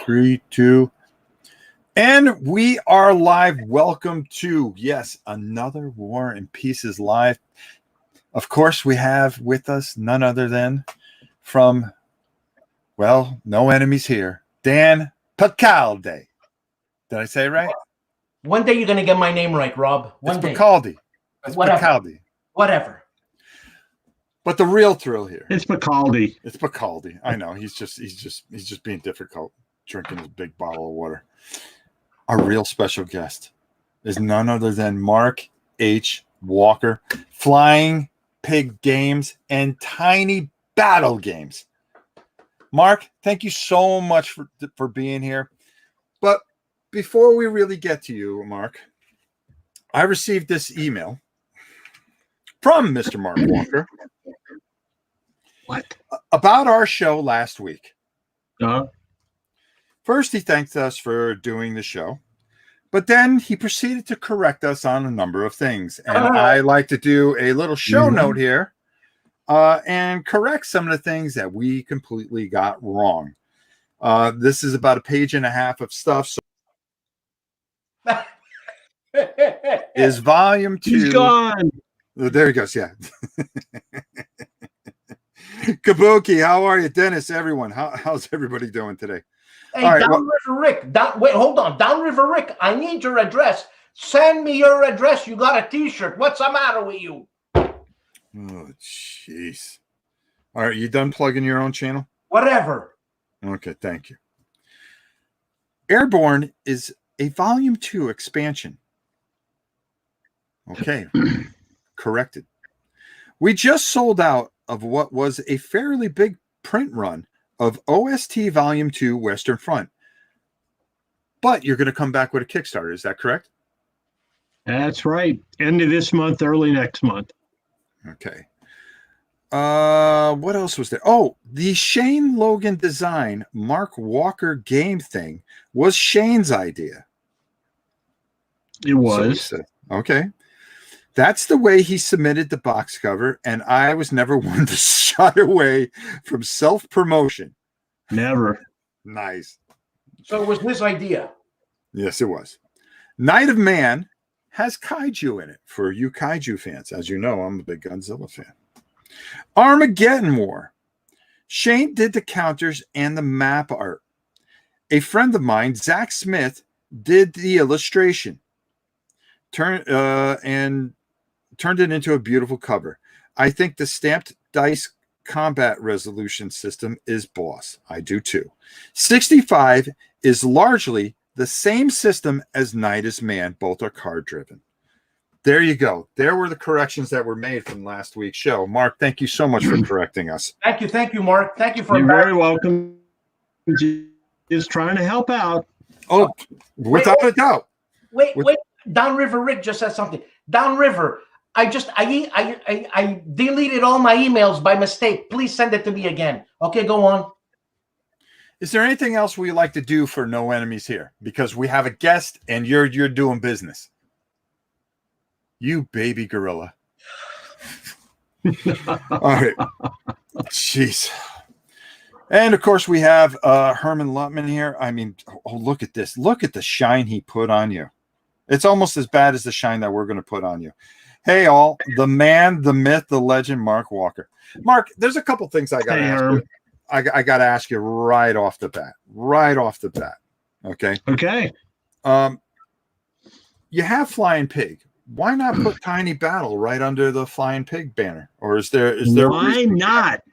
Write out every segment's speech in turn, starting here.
3, 2. And we are live. Welcome to, yes, another War and Pieces live. Of course, we have with us none other than from, well, no enemies here, Dan Calandale. Did I say it right? One day you're going to get my name right, Rob. One day. Bacaldi. It's Whatever. Bacaldi. Whatever. But the real thrill here. It's Bacaldi. It's Bacaldi. I know. He's just being difficult, drinking his big bottle of water. Our real special guest is none other than Mark H. Walker, Flying Pig Games and Tiny Battle Games. Mark, thank you so much for being here. But before we really get to you, Mark, I received this email from Mr. Mark Walker. What? About our show last week. Uh-huh. First, he thanked us for doing the show, but then he proceeded to correct us on a number of things. And I like to do a little show note here and correct some of the things that we completely got wrong. This is about a page and a half of stuff. So is volume 2. He's gone. Oh, there he goes. Yeah. Kabuki, how are you? Dennis, everyone. How's everybody doing today? Hey, right, Downriver Rick. Wait, hold on. Downriver Rick, I need your address. Send me your address. You got a T-shirt. What's the matter with you? Oh, jeez. All right, you done plugging your own channel? Whatever. Okay, thank you. Airborne is a Volume 2 expansion. Okay, corrected. We just sold out of what was a fairly big print run of OST Volume 2 Western Front. But you're going to come back with a Kickstarter. Is that correct? That's right. End of this month, early next month. Okay. What else was there? Oh, the Shane Logan design Mark Walker game thing was Shane's idea. It was. So okay. That's the way he submitted the box cover, and I was never one to shy away from self-promotion. Never. Nice. So it was his idea. Yes, it was. Night of Man has kaiju in it for you kaiju fans. As you know, I'm a big Godzilla fan. Armageddon War. Shane did the counters and the map art. A friend of mine, Zach Smith, did the illustration. Turned it into a beautiful cover. I think the stamped dice combat resolution system is boss. I do too. 65 is largely the same system as Night is Man. Both are card driven. There you go. There were the corrections that were made from last week's show. Mark, thank you so much for correcting us. Thank you, Mark. Thank you for You're very welcome. Just trying to help out. Oh, without a doubt. Wait. Downriver Rick just said something. Downriver, I deleted all my emails by mistake. Please send it to me again. Okay, go on. Is there anything else we like to do for No Enemies here? Because we have a guest and you're doing business. You baby gorilla. All right. Jeez. And of course we have Herman Lutman here. I mean, oh, look at this. Look at the shine he put on you. It's almost as bad as the shine that we're going to put on you. Hey, all, the man, the myth, the legend, Mark Walker. Mark, there's a couple things I got to ask you. I got to ask you right off the bat. Right off the bat. Okay. Okay. You have Flying Pig. Why not put Tiny Battle right under the Flying Pig banner? Or is there why not?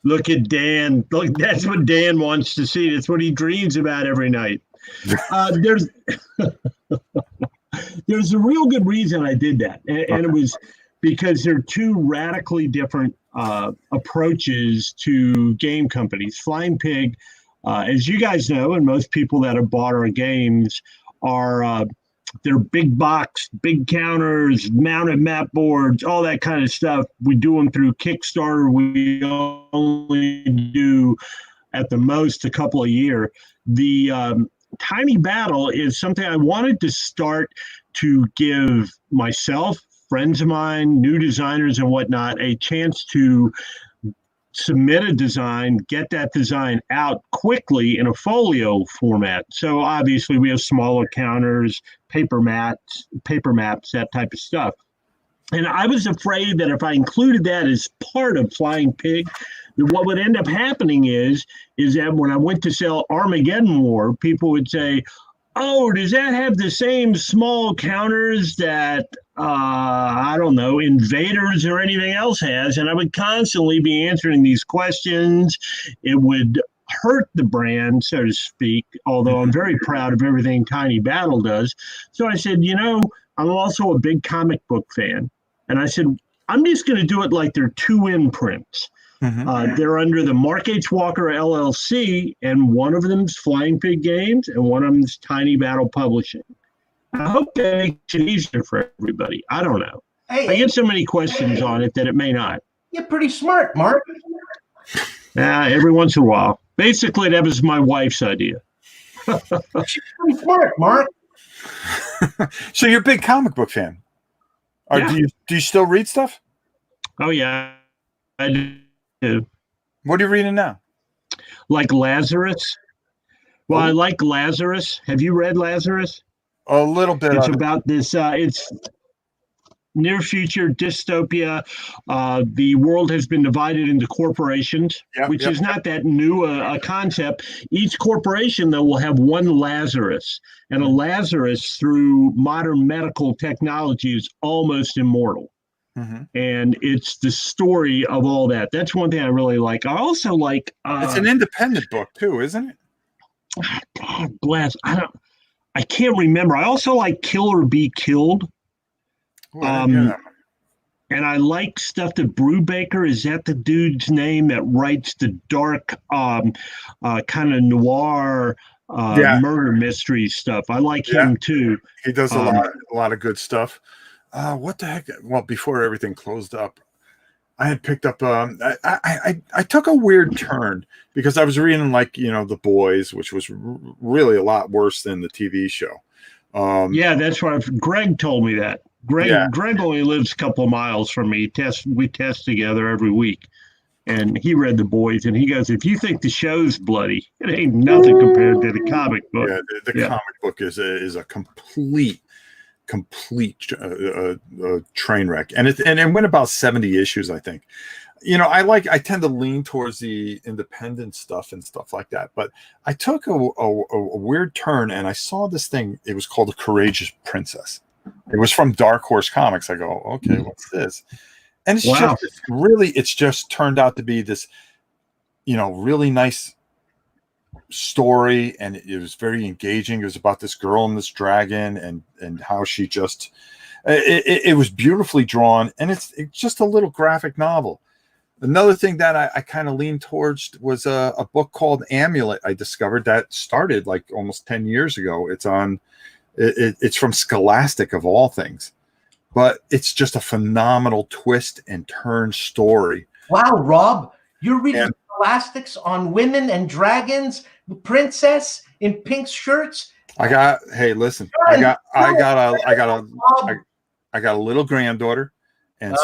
Look at Dan. Look, that's what Dan wants to see. That's what he dreams about every night. There's a real good reason I did that, and it was because there are two radically different approaches to game companies. Flying Pig, as you guys know, and most people that have bought our games are they're big box, big counters, mounted map boards, all that kind of stuff. We do them through Kickstarter. We only do at the most a couple a year. The Tiny Battle is something I wanted to start to give myself, friends of mine, new designers and whatnot, a chance to submit a design, get that design out quickly in a folio format. So obviously we have smaller counters, paper maps, that type of stuff. And I was afraid that if I included that as part of Flying Pig, that what would end up happening is that when I went to sell Armageddon War, people would say, oh, does that have the same small counters that, I don't know, Invaders or anything else has? And I would constantly be answering these questions. It would hurt the brand, so to speak, although I'm very proud of everything Tiny Battle does. So I said, I'm also a big comic book fan. And I said, I'm just going to do it like they're 2 imprints. They're under the Mark H. Walker LLC, and one of them's Flying Pig Games, and one of them's Tiny Battle Publishing. I hope that makes it easier for everybody. I don't know. Hey, I get so many questions on it that it may not. You're pretty smart, Mark. Every once in a while. Basically, that was my wife's idea. She's pretty smart, Mark. So you're a big comic book fan. Yeah. Do you still read stuff? Oh, yeah, I do. What are you reading now? Like Lazarus. Well, I like Lazarus. Have you read Lazarus? A little bit. It's about this. It's near future dystopia. The world has been divided into corporations, which is not that new a concept. Each corporation, though, will have one Lazarus, and a Lazarus, through modern medical technology, is almost immortal. And it's the story of all that. That's one thing I really like. I also like. It's an independent book too, isn't it? God bless. I can't remember. I also like Kill or Be Killed. And I like stuff that Brubaker, is that the dude's name that writes the dark, kind of noir murder mystery stuff. I like him too. He does a lot of good stuff. What the heck? Well, before everything closed up, I had picked up. I took a weird turn because I was reading The Boys, which was really a lot worse than the TV show. That's why Greg told me that. Greg only lives a couple of miles from me. We test together every week, and he read The Boys, and he goes, "If you think the show's bloody, it ain't nothing compared to the comic book." Yeah, the comic book is a complete train wreck, and it went about 70 issues, I think. I tend to lean towards the independent stuff and stuff like that, but I took a weird turn, and I saw this thing. It was called The Courageous Princess. It was from Dark Horse Comics. I go, okay, what's this? And it's just turned out to be this really nice story, and it was very engaging. It was about this girl and this dragon, and how she just it was beautifully drawn, and it's just a little graphic novel. Another thing that I kind of leaned towards was a book called Amulet. I discovered that started like almost 10 years ago. It's from Scholastic, of all things, but it's just a phenomenal twist and turn story. Wow, Rob, you're reading Scholastics on women and dragons, princess in pink shirts. I got a little granddaughter, and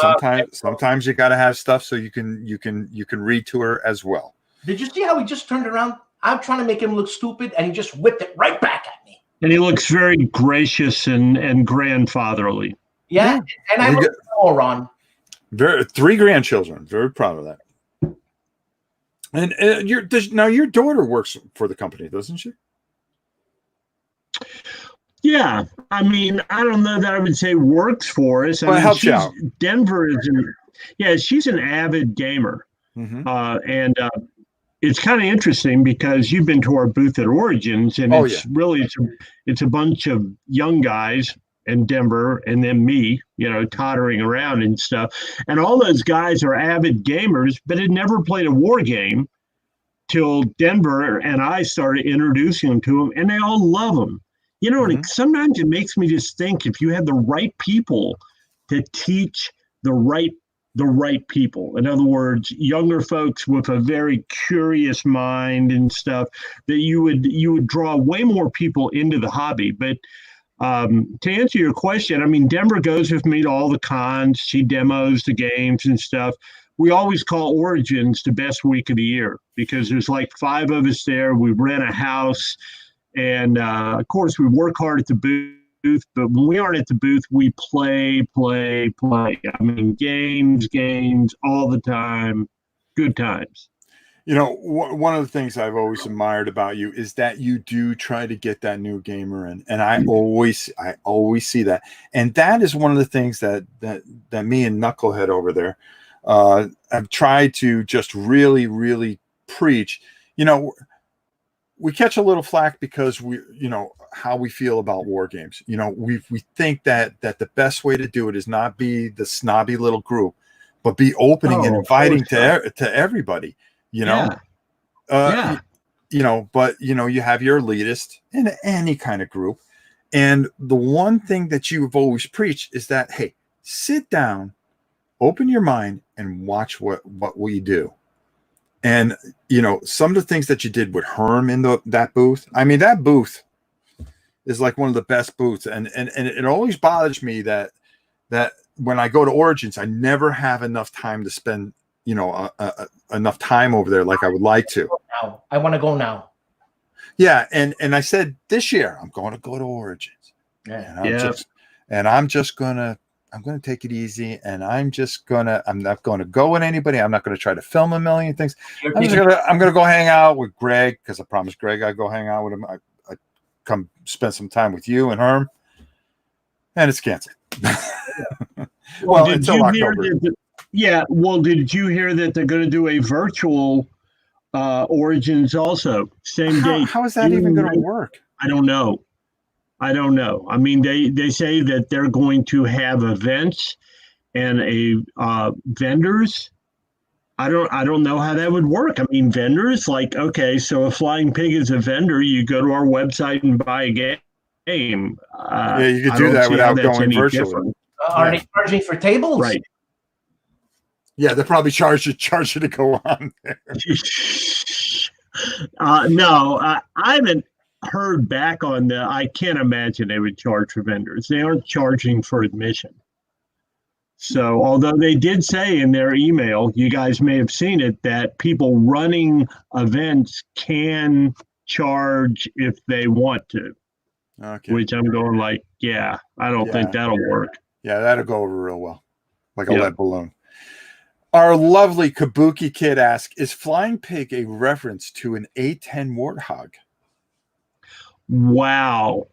sometimes you got to have stuff so you can read to her as well. Did you see how he just turned around? I'm trying to make him look stupid, and he just whipped it right back at me. And he looks very gracious and grandfatherly. Yeah, and I'm a moron. 3 grandchildren. Very proud of that. And your daughter works for the company, doesn't she? Yeah, I mean, I don't know that I would say works for us. Well, it helps you out. Denver she's an avid gamer, and it's kind of interesting because you've been to our booth at Origins, and it's a bunch of young guys in Denver, and then me, tottering around and stuff. And all those guys are avid gamers, but had never played a war game till Denver and I started introducing them to them, and they all love them. And sometimes it makes me just think, if you have the right people to teach the right people, in other words, younger folks with a very curious mind and stuff, that you would draw way more people into the hobby. But to answer your question, I mean, Denver goes with me to all the cons. She demos the games and stuff. we always call Origins the best week of the year because there's like 5 of us there. We rent a house, and of course we work hard at the booth. But when we aren't at the booth, we play. I mean, games all the time. Good times. You know, one of the things I've always admired about you is that you do try to get that new gamer in, and I always see that, and that is one of the things that me and Knucklehead over there have tried to just really preach. You know, we catch a little flack because how we feel about war games. You know, we think that the best way to do it is not be the snobby little group, but be opening and inviting to everybody. You know, you know, but you have your elitist in any kind of group. And the one thing that you've always preached is that, hey, sit down, open your mind and watch what we do. And, some of the things that you did with Herm in that booth, I mean, that booth is like one of the best booths. And it always bothers me that when I go to Origins, I never have enough time to spend enough time over there like I would like to. I want to go now. Yeah, and I said this year I'm going to go to Origins. Yeah. And I'm gonna take it easy, and I'm not gonna go with anybody. I'm not gonna try to film a million things. I'm gonna go hang out with Greg, because I promised Greg I'd go hang out with him. I come spend some time with you and Herm, and it's canceled. Well, until October. Did you hear that they're going to do a virtual Origins also? Same date. How is that even going to work? I don't know. I mean, they say that they're going to have events and vendors. I don't know how that would work. I mean, vendors, like, okay, so if Flying Pig is a vendor, you go to our website and buy a game. You could do that without going virtual. Are they charging for tables? Right. Yeah, they probably charge you to go on there. No, I haven't heard back on that. I can't imagine they would charge for vendors. They aren't charging for admission. So, although they did say in their email, you guys may have seen it, that people running events can charge if they want to. Okay. Which I'm going like, I don't think that'll work. Yeah, that'll go over real well, like a lead balloon. Our lovely Kabuki Kid asks, is Flying Pig a reference to an A-10 Warthog? Wow.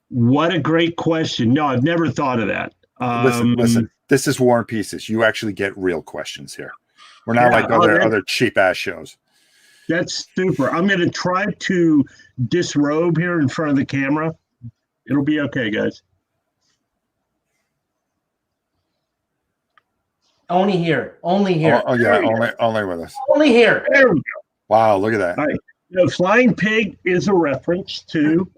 What a great question. No, I've never thought of that. Listen, this is War and Pieces. You actually get real questions here. We're not like other cheap-ass shows. That's super. I'm going to try to disrobe here in front of the camera. It'll be okay, guys. Only here. Oh yeah, only with us. Only here. There we go. Wow, look at that. All right. Flying Pig is a reference to.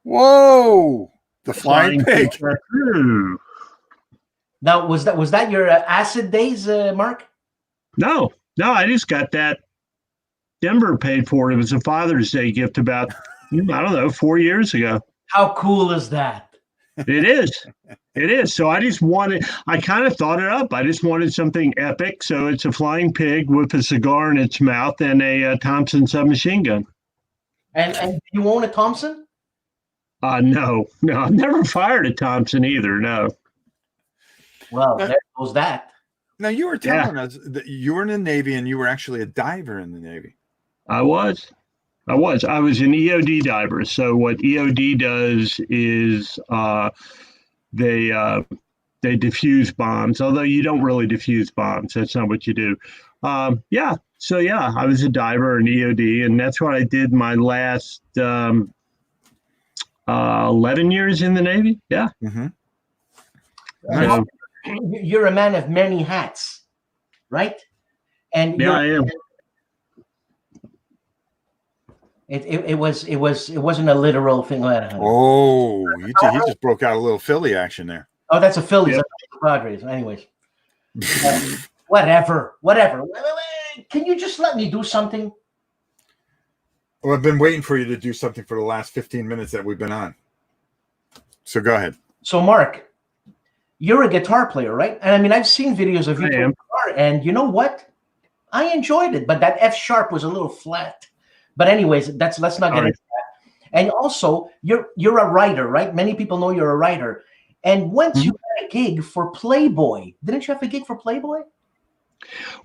Whoa, the Flying Pig. Now, was that your acid days, Mark? No, I just got that. Denver paid for it. It was a Father's Day gift about, I don't know, 4 years ago. How cool is that? It is. So I kind of thought it up. I just wanted something epic. So it's a flying pig with a cigar in its mouth and a Thompson submachine gun. And you own a Thompson? No, I've never fired a Thompson either. No. Well, there goes that. Now, you were telling us that you were in the Navy and you were actually a diver in the Navy. I was an EOD diver. So what EOD does is they defuse bombs, although you don't really defuse bombs. That's not what you do. I was a diver in EOD, and that's what I did my last 11 years in the Navy. Yeah. Mm-hmm. You're a man of many hats, right? And I am. It wasn't a literal thing. Oh, he just broke out a little Philly action there. Oh, that's a Phillies. Yep. Padres. Anyways, whatever. Can you just let me do something? Well, I've been waiting for you to do something for the last 15 minutes that we've been on. So go ahead. So, Mark, you're a guitar player, right? And I mean, I've seen videos of you playing there, and you know what? I enjoyed it, but that F sharp was a little flat. But anyways, let's not get into that. And also, you're a writer, right? Many people know you're a writer. And once you had a gig for Playboy, didn't you have a gig for Playboy?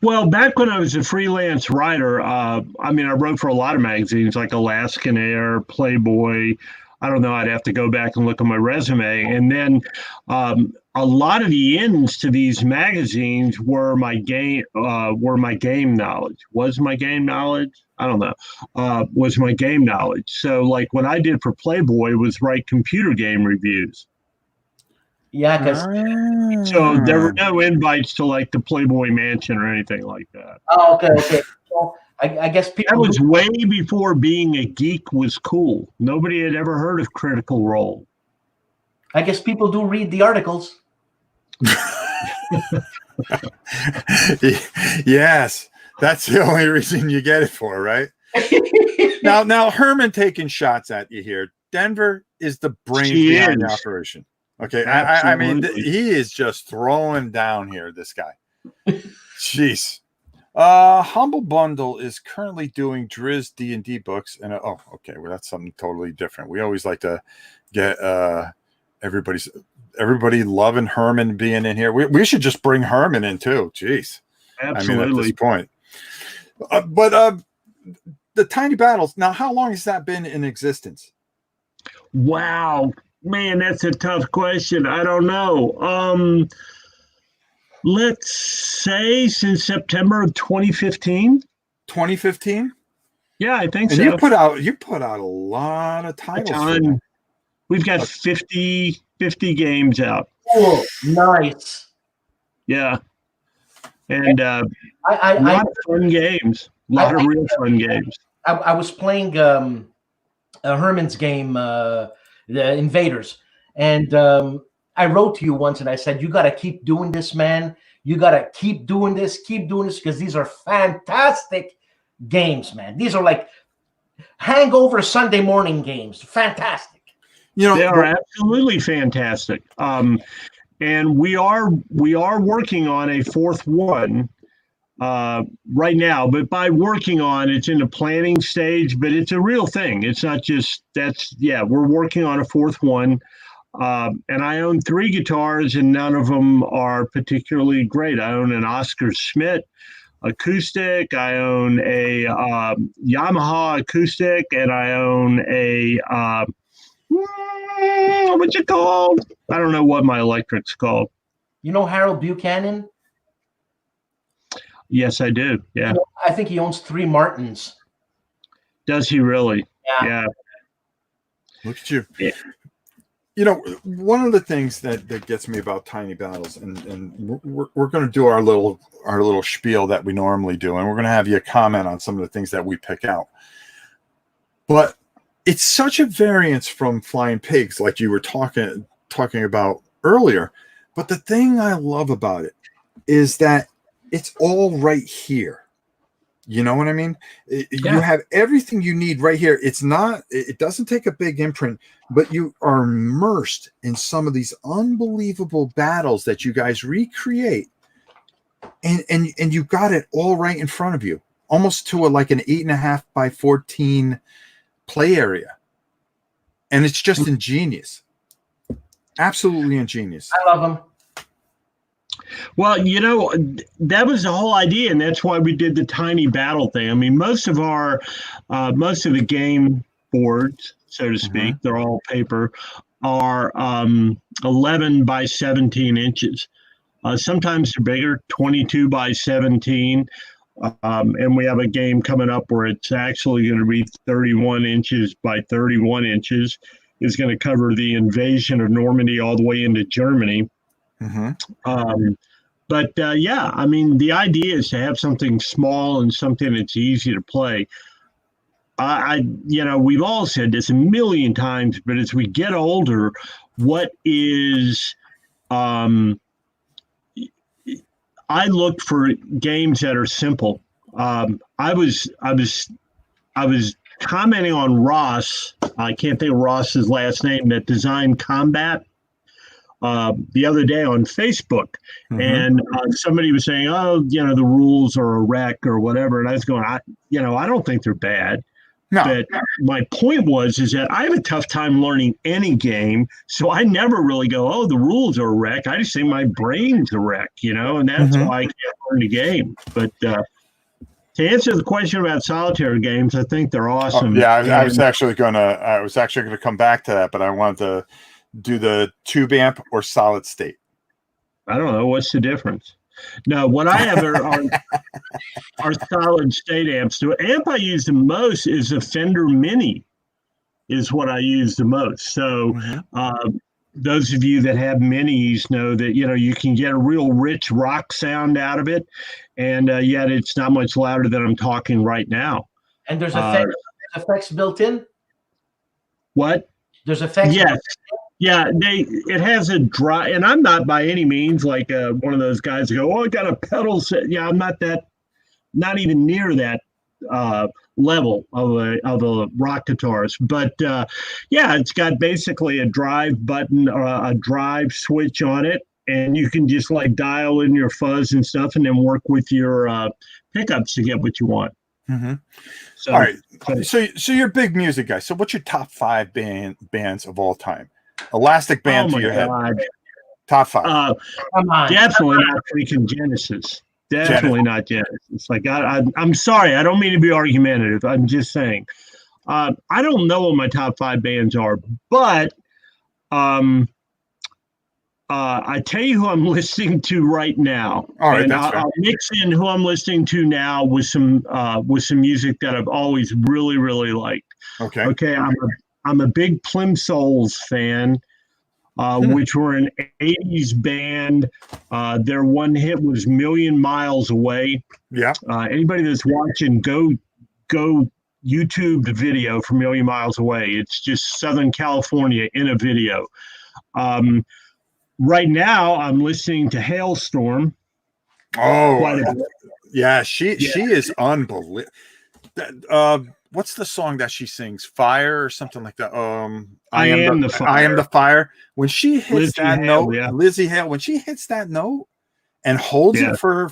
Well, back when I was a freelance writer, I mean, I wrote for a lot of magazines like Alaskan Air, Playboy. I don't know. I'd have to go back and look at my resume. And then a lot of the ends to these magazines were my game knowledge. Was my game knowledge? I don't know. Was my game knowledge. So like what I did for Playboy was write computer game reviews. Yeah, because so there were no invites to like the Playboy Mansion or anything like that. Oh, okay. So I guess people. That was way before being a geek was cool. Nobody had ever heard of Critical Role. I guess people do read the articles. Yes, that's the only reason you get it for, right? Now Herman taking shots at you here. Denver is the brains behind the operation. Okay, I mean, he is just throwing down here, this guy. Jeez. Humble Bundle is currently doing Driz D&D books. And oh, okay, well, that's something totally different. We always like to get everybody loving Herman being in here. We should just bring Herman in too. Jeez. Absolutely. I mean, at this point. But the Tiny Battles, now, how long has that been in existence? Wow. Man, that's a tough question. I don't know. Let's say since September of 2015. 2015? Yeah, I think and so. You put out a lot of titles. We've got 50 games out. Oh, nice. Yeah. And a lot of fun games. A lot of real fun games. I was playing Herman's game, the Invaders, and I wrote to you once and I said, you got to keep doing this, man. You got to keep doing this, because these are fantastic games, man. These are like hangover Sunday morning games. Fantastic. You know, they are absolutely fantastic. And we are working on a fourth one right now, but by working on, it's in the planning stage, but it's a real thing. It's not just we're working on a fourth one. And I own 3 guitars and none of them are particularly great. I own an Oscar Schmidt acoustic. I own a Yamaha acoustic, and I own a what's it called? I don't know what my electric's called. You know Harold Buchanan? Yes, I do. Yeah. You know, I think he owns 3 Martins. Does he really? Yeah. Look at you. Yeah. You know, one of the things that gets me about Tiny Battles, and we're going to do our little spiel that we normally do, and we're going to have you comment on some of the things that we pick out. But it's such a variance from Flying Pigs, like you were talking about earlier. But the thing I love about it is that it's all right here. You know what I mean? You have everything you need right here. It doesn't take a big imprint, but you are immersed in some of these unbelievable battles that you guys recreate. And you got it all right in front of you, almost to like an 8.5 by 14 play area. And it's just ingenious. Absolutely ingenious. I love them. Well, you know, that was the whole idea, and that's why we did the tiny battle thing. I mean, most of the game boards, so to speak, they're all paper, are 11 by 17 inches. Sometimes they're bigger, 22 by 17. And we have a game coming up where it's actually going to be 31 inches by 31 inches. It's going to cover the invasion of Normandy all the way into Germany. But I mean, the idea is to have something small and something that's easy to play. We've all said this a million times, but as we get older, what is I look for games that are simple. I was commenting on Ross. I can't think of Ross's last name, that designed Combat. the other day on Facebook, and somebody was saying, "Oh, the rules are a wreck or whatever," and I was going, I don't think they're bad. No. But my point is that I have a tough time learning any game, so I never really go, "Oh, the rules are a wreck." I just say my brain's a wreck, and that's why I can't learn the game. But to answer the question about solitaire games, I think they're awesome. I was actually gonna come back to that, but I wanted to do the tube amp or solid state. I don't know what's the difference. No, what I have are solid state amps. The amp I use the most is a Fender Mini, is what I use the most. So those of you that have minis know that you can get a real rich rock sound out of it, and yet it's not much louder than I'm talking right now. And there's effects built in. What? There's effects. Yes. Yeah, it has a dry, and I'm not by any means like one of those guys who go, "Oh, I got a pedal set." Yeah, I'm not even near that level of a rock guitarist. But it's got basically a drive button or a drive switch on it, and you can just like dial in your fuzz and stuff, and then work with your pickups to get what you want. So, all right. So you're a big music guy. So what's your top 5 bands of all time? Elastic band to your head. Top 5. Definitely not freaking Genesis. Definitely not Genesis. Like I'm sorry, I don't mean to be argumentative. I'm just saying. I don't know what my top 5 bands are, but I tell you who I'm listening to right now. All right, and that's I'll mix in who I'm listening to now with some music that I've always really, really liked. Okay. I'm a big Plimsolls fan, which were an 80s band. Their one hit was "Million Miles Away." Yeah. Anybody that's watching, go YouTube the video for "Million Miles Away." It's just Southern California in a video. Right now, I'm listening to Hailstorm. Oh, yeah. She is unbelievable. What's the song that she sings? Fire or something like that. I am the fire. I am the fire. When she hits that note, Lizzie Hale, when she hits that note and holds it for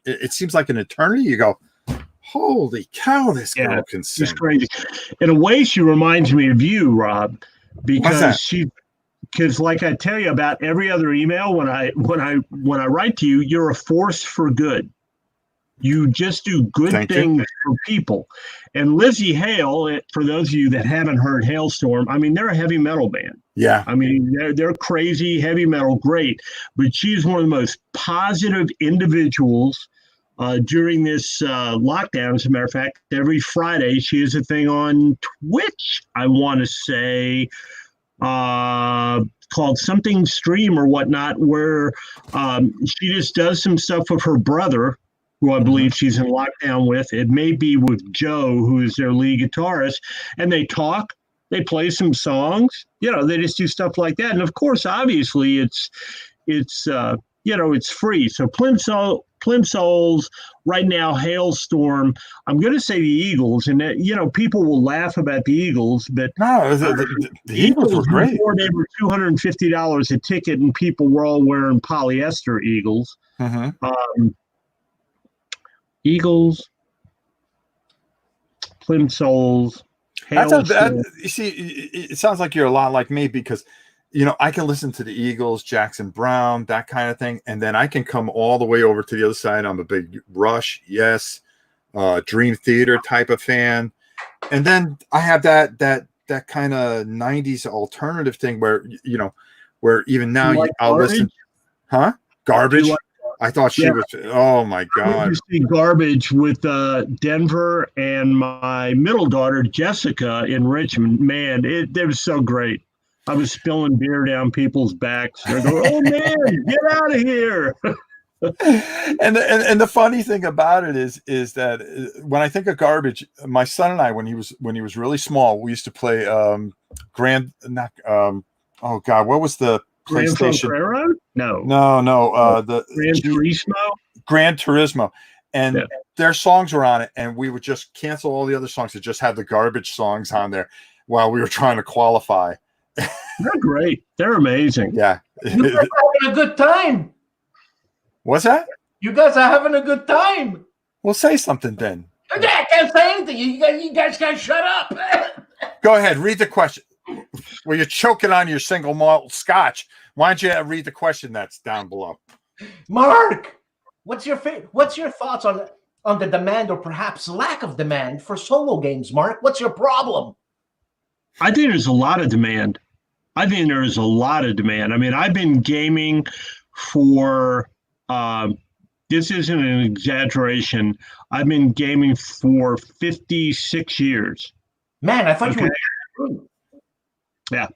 it seems like an eternity. You go, holy cow, this girl can sing. She's crazy. In a way, she reminds me of you, Rob, because like I tell you about every other email, when I write to you, you're a force for good. You just do good things for people. And Lizzie Hale, for those of you that haven't heard Hailstorm, I mean, they're a heavy metal band. Yeah. I mean, they're crazy, heavy metal, great. But she's one of the most positive individuals during this lockdown. As a matter of fact, every Friday she has a thing on Twitch, I want to say, called something stream or whatnot, where she just does some stuff with her brother, who I believe she's in lockdown with. It may be with Joe, who is their lead guitarist, and they talk, they play some songs, they just do stuff like that. And of course, obviously it's free. So Plimsolls, right now, Hailstorm. I'm going to say the Eagles, and people will laugh about the Eagles, but no, the Eagles were great. Before they were $250 a ticket, and people were all wearing polyester Eagles. Eagles, Plimsolls, Hailstorm. You see, it sounds like you're a lot like me, because I can listen to the Eagles, Jackson Brown, that kind of thing, and then I can come all the way over to the other side. I'm a big Rush, yes, Dream Theater type of fan, and then I have that kind of '90s alternative thing where where even now I'll listen, Garbage. I thought she was. Oh my God! You see Garbage with Denver and my middle daughter Jessica in Richmond. Man, it was so great. I was spilling beer down people's backs. They're going, "Oh man, get out of here!" and the funny thing about it is that when I think of Garbage, my son and I, when he was really small, we used to play oh God, what was the PlayStation? No. The Gran Turismo, and their songs were on it, and we would just cancel all the other songs to just have the Garbage songs on there while we were trying to qualify. They're great. They're amazing. Yeah. You guys are having a good time. What's that? You guys are having a good time. Well, say something then. I can't say anything. You guys can't shut up. Go ahead. Read the question. Well, you're choking on your single malt scotch. Why don't you read the question that's down below? Mark, what's your thoughts on the demand or perhaps lack of demand for solo games, Mark? What's your problem? I think there's a lot of demand. I mean, I've been gaming for, this isn't an exaggeration, I've been gaming for 56 years. Man, I thought you were. Yeah.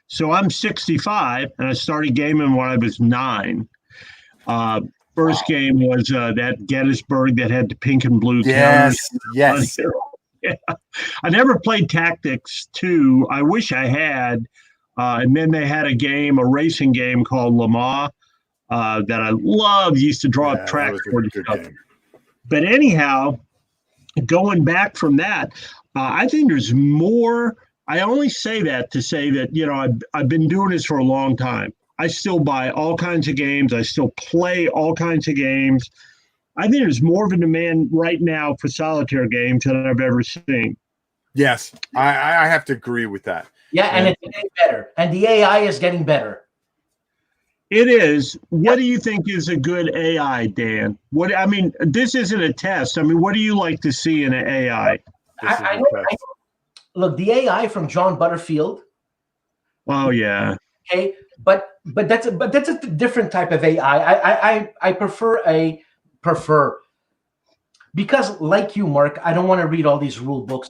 So I'm 65, and I started gaming when I was 9. First game was that Gettysburg that had the pink and blue counters. Yes. Yeah. I never played Tactics 2. I wish I had. And then they had a racing game called Le Mans that I loved. Used to draw up tracks for stuff. Game. But anyhow, going back from that, I think there's more. I only say that to say that, you know, I've been doing this for a long time. I still buy all kinds of games. I still play all kinds of games. I think there's more of a demand right now for solitaire games than I've ever seen. Yes, I have to agree with that. Yeah, and it's getting better. And the AI is getting better. It is. What do you think is a good AI, Dan? This isn't a test. I mean, what do you like to see in an AI? Look, the AI from John Butterfield. Oh yeah. Okay, but that's a different type of AI. I prefer because, like you, Mark, I don't want to read all these rule books.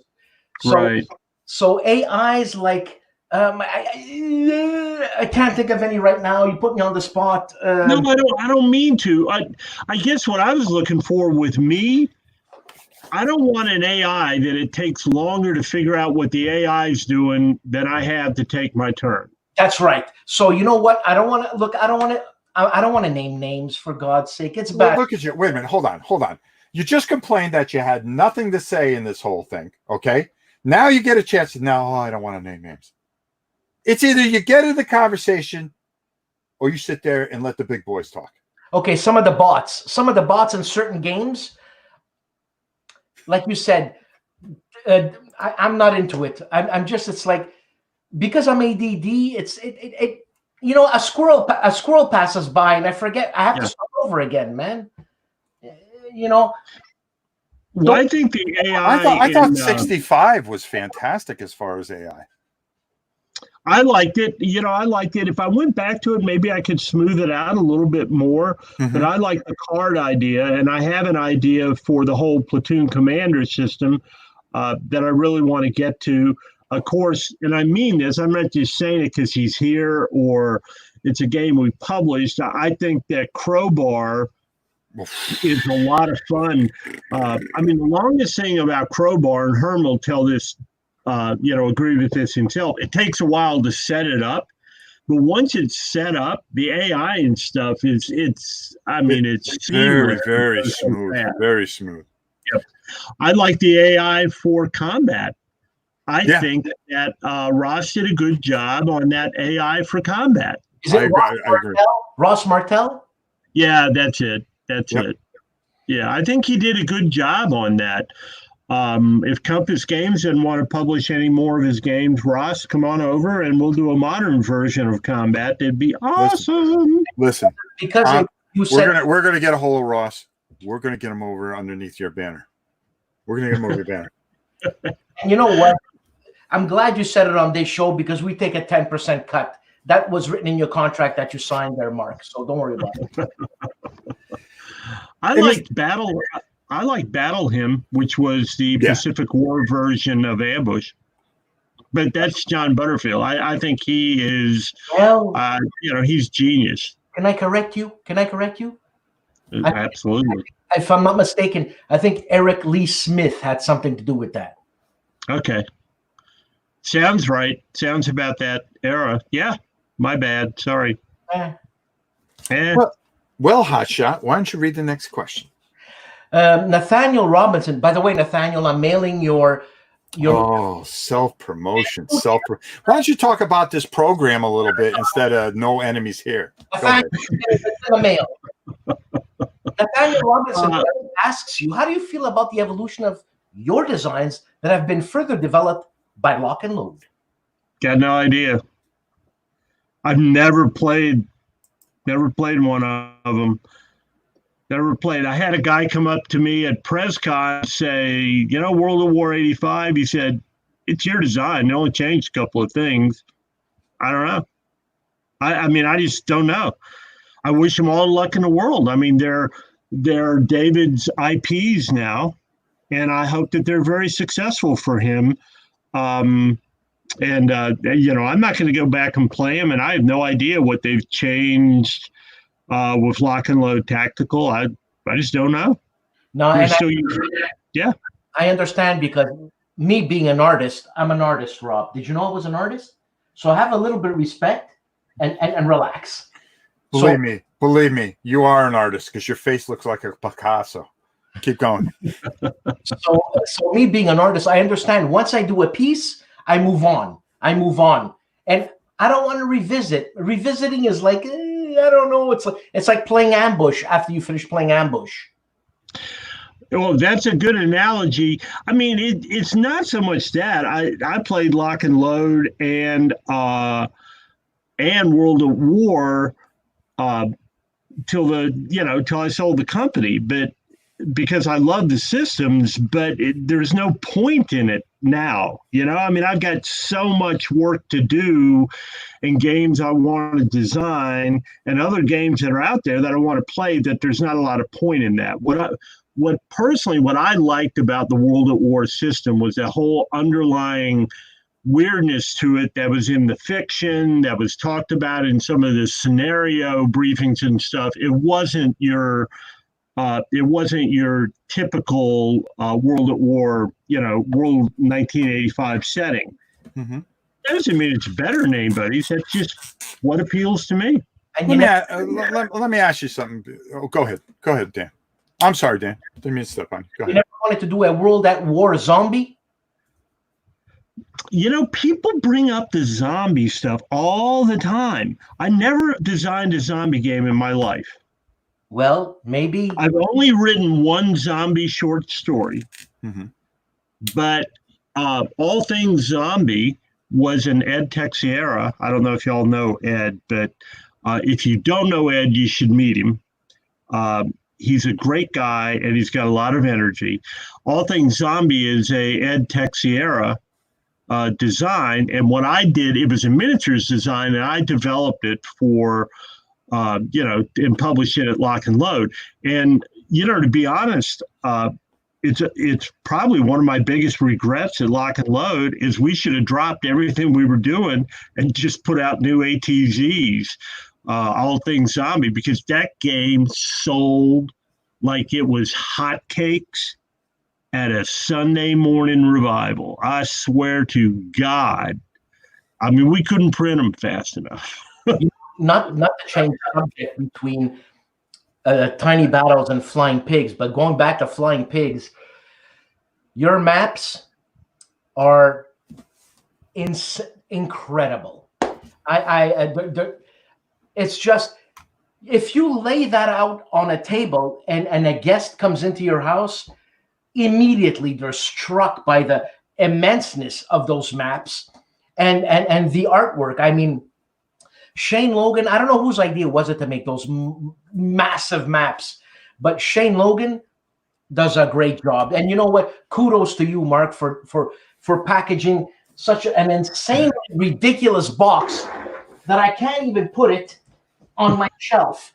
So, right. So AIs like I can't think of any right now. You put me on the spot. No, I don't mean to. I guess what I was looking for with me, I don't want an AI that it takes longer to figure out what the AI is doing than I have to take my turn. That's right. So you know what? I don't want to name names, for God's sake. It's bad. Look at you. Wait a minute. Hold on. You just complained that you had nothing to say in this whole thing. Okay. Now you get a chance to. No, I don't want to name names. It's either you get in the conversation, or you sit there and let the big boys talk. Okay. Some of the bots in certain games, like you said, I'm not into it. I'm just. It's like, because I'm ADD. It. You know, a squirrel passes by and I forget. I have to start over again, man. You know. Well, I think the AI. I thought 65 was fantastic as far as AI. I liked it. You know, I liked it. If I went back to it, maybe I could smooth it out a little bit more. Mm-hmm. But I like the card idea, and I have an idea for the whole platoon commander system that I really want to get to. Of course, and I mean this, I'm not just saying it because he's here or it's a game we published. I think that Crowbar is a lot of fun. I mean, the longest thing about Crowbar, and Herm will tell this, agree with this himself, it takes a while to set it up. But once it's set up, the AI and stuff it's very, very smooth. Very smooth. Yep. I like the AI for combat. I think that Ross did a good job on that AI for combat. Is it Ross Martell? Yeah, that's it. That's it. Yeah, I think he did a good job on that. If Compass Games didn't want to publish any more of his games, Ross, come on over and we'll do a modern version of combat. It'd be awesome. Listen, because you said we're gonna get a hold of Ross. We're gonna get him over underneath your banner. We're gonna get him over your banner. And you know what? I'm glad you said it on this show because we take a 10% cut. That was written in your contract that you signed there, Mark. So don't worry about it. I like Battle Hymn, which was the Pacific War version of Ambush. But that's John Butterfield. I think he is, he's genius. Can I correct you? Absolutely. If I'm not mistaken, I think Eric Lee Smith had something to do with that. Okay. Sounds right. Sounds about that era. Yeah. My bad. Sorry. Well, Hotshot, why don't you read the next question? Nathaniel Robinson. By the way, Nathaniel, I'm mailing your self-promotion. Why don't you talk about this program a little bit instead of no enemies here? Go ahead. Nathaniel Robinson asks you, how do you feel about the evolution of your designs that have been further developed by Lock and Load? Got no idea. I've never played one of them. Never played. I had a guy come up to me at PresCon and say, you know, World of War 85, he said, it's your design. They only changed a couple of things. I don't know. I mean, I just don't know. I wish them all luck in the world. I mean, they're David's IPs now, and I hope that they're very successful for him. You know, I'm not going to go back and play them, and I have no idea what they've changed with Lock and Load Tactical. I just don't know. No, and I understand, because me being an artist, I'm an artist, Rob. Did you know I was an artist? So I have a little bit of respect and relax. Believe me, you are an artist because your face looks like a Picasso. Keep going. So me being an artist, I understand. Once I do a piece, I move on. And I don't want to revisit. Revisiting is like, I don't know. It's like playing Ambush after you finish playing Ambush. Well, that's a good analogy. I mean, it's not so much that. I played Lock and Load and World of War till I sold the company, but because I love the systems, but there's no point in it now. You know, I mean, I've got so much work to do in games I want to design and other games that are out there that I want to play, that there's not a lot of point in that. What I liked about the World at War system was that whole underlying weirdness to it that was in the fiction, that was talked about in some of the scenario briefings and stuff. It wasn't your typical World at War, World 1985 setting. Mm-hmm. That doesn't mean it's better than anybody's. That's just what appeals to me. Let me ask you something. Oh, go ahead, Dan. I'm sorry, Dan. Didn't mean to step on you. Go ahead. You never wanted to do a World at War zombie? You know, people bring up the zombie stuff all the time. I never designed a zombie game in my life. Well, maybe. I've only written one zombie short story. Mm-hmm. But All Things Zombie was an Ed Texiera. I don't know if y'all know Ed, but if you don't know Ed, you should meet him. He's a great guy, and he's got a lot of energy. All Things Zombie is a Ed Texiera design, and what I did, it was a miniatures design, and I developed it for, and published it at Lock and Load. And, to be honest, it's probably one of my biggest regrets at Lock and Load is we should have dropped everything we were doing and just put out new ATZs, All Things Zombie, because that game sold like it was hotcakes at a Sunday morning revival. I swear to God. I mean, we couldn't print them fast enough. Not to change the subject between Tiny Battles and Flying Pigs, but going back to Flying Pigs, your maps are incredible. It's just, if you lay that out on a table and a guest comes into your house, immediately they're struck by the immenseness of those maps and the artwork. I mean, Shane Logan, I don't know whose idea was it to make those massive maps, but Shane Logan does a great job. And you know what? Kudos to you, Mark, for packaging such an insane, ridiculous box that I can't even put it on my shelf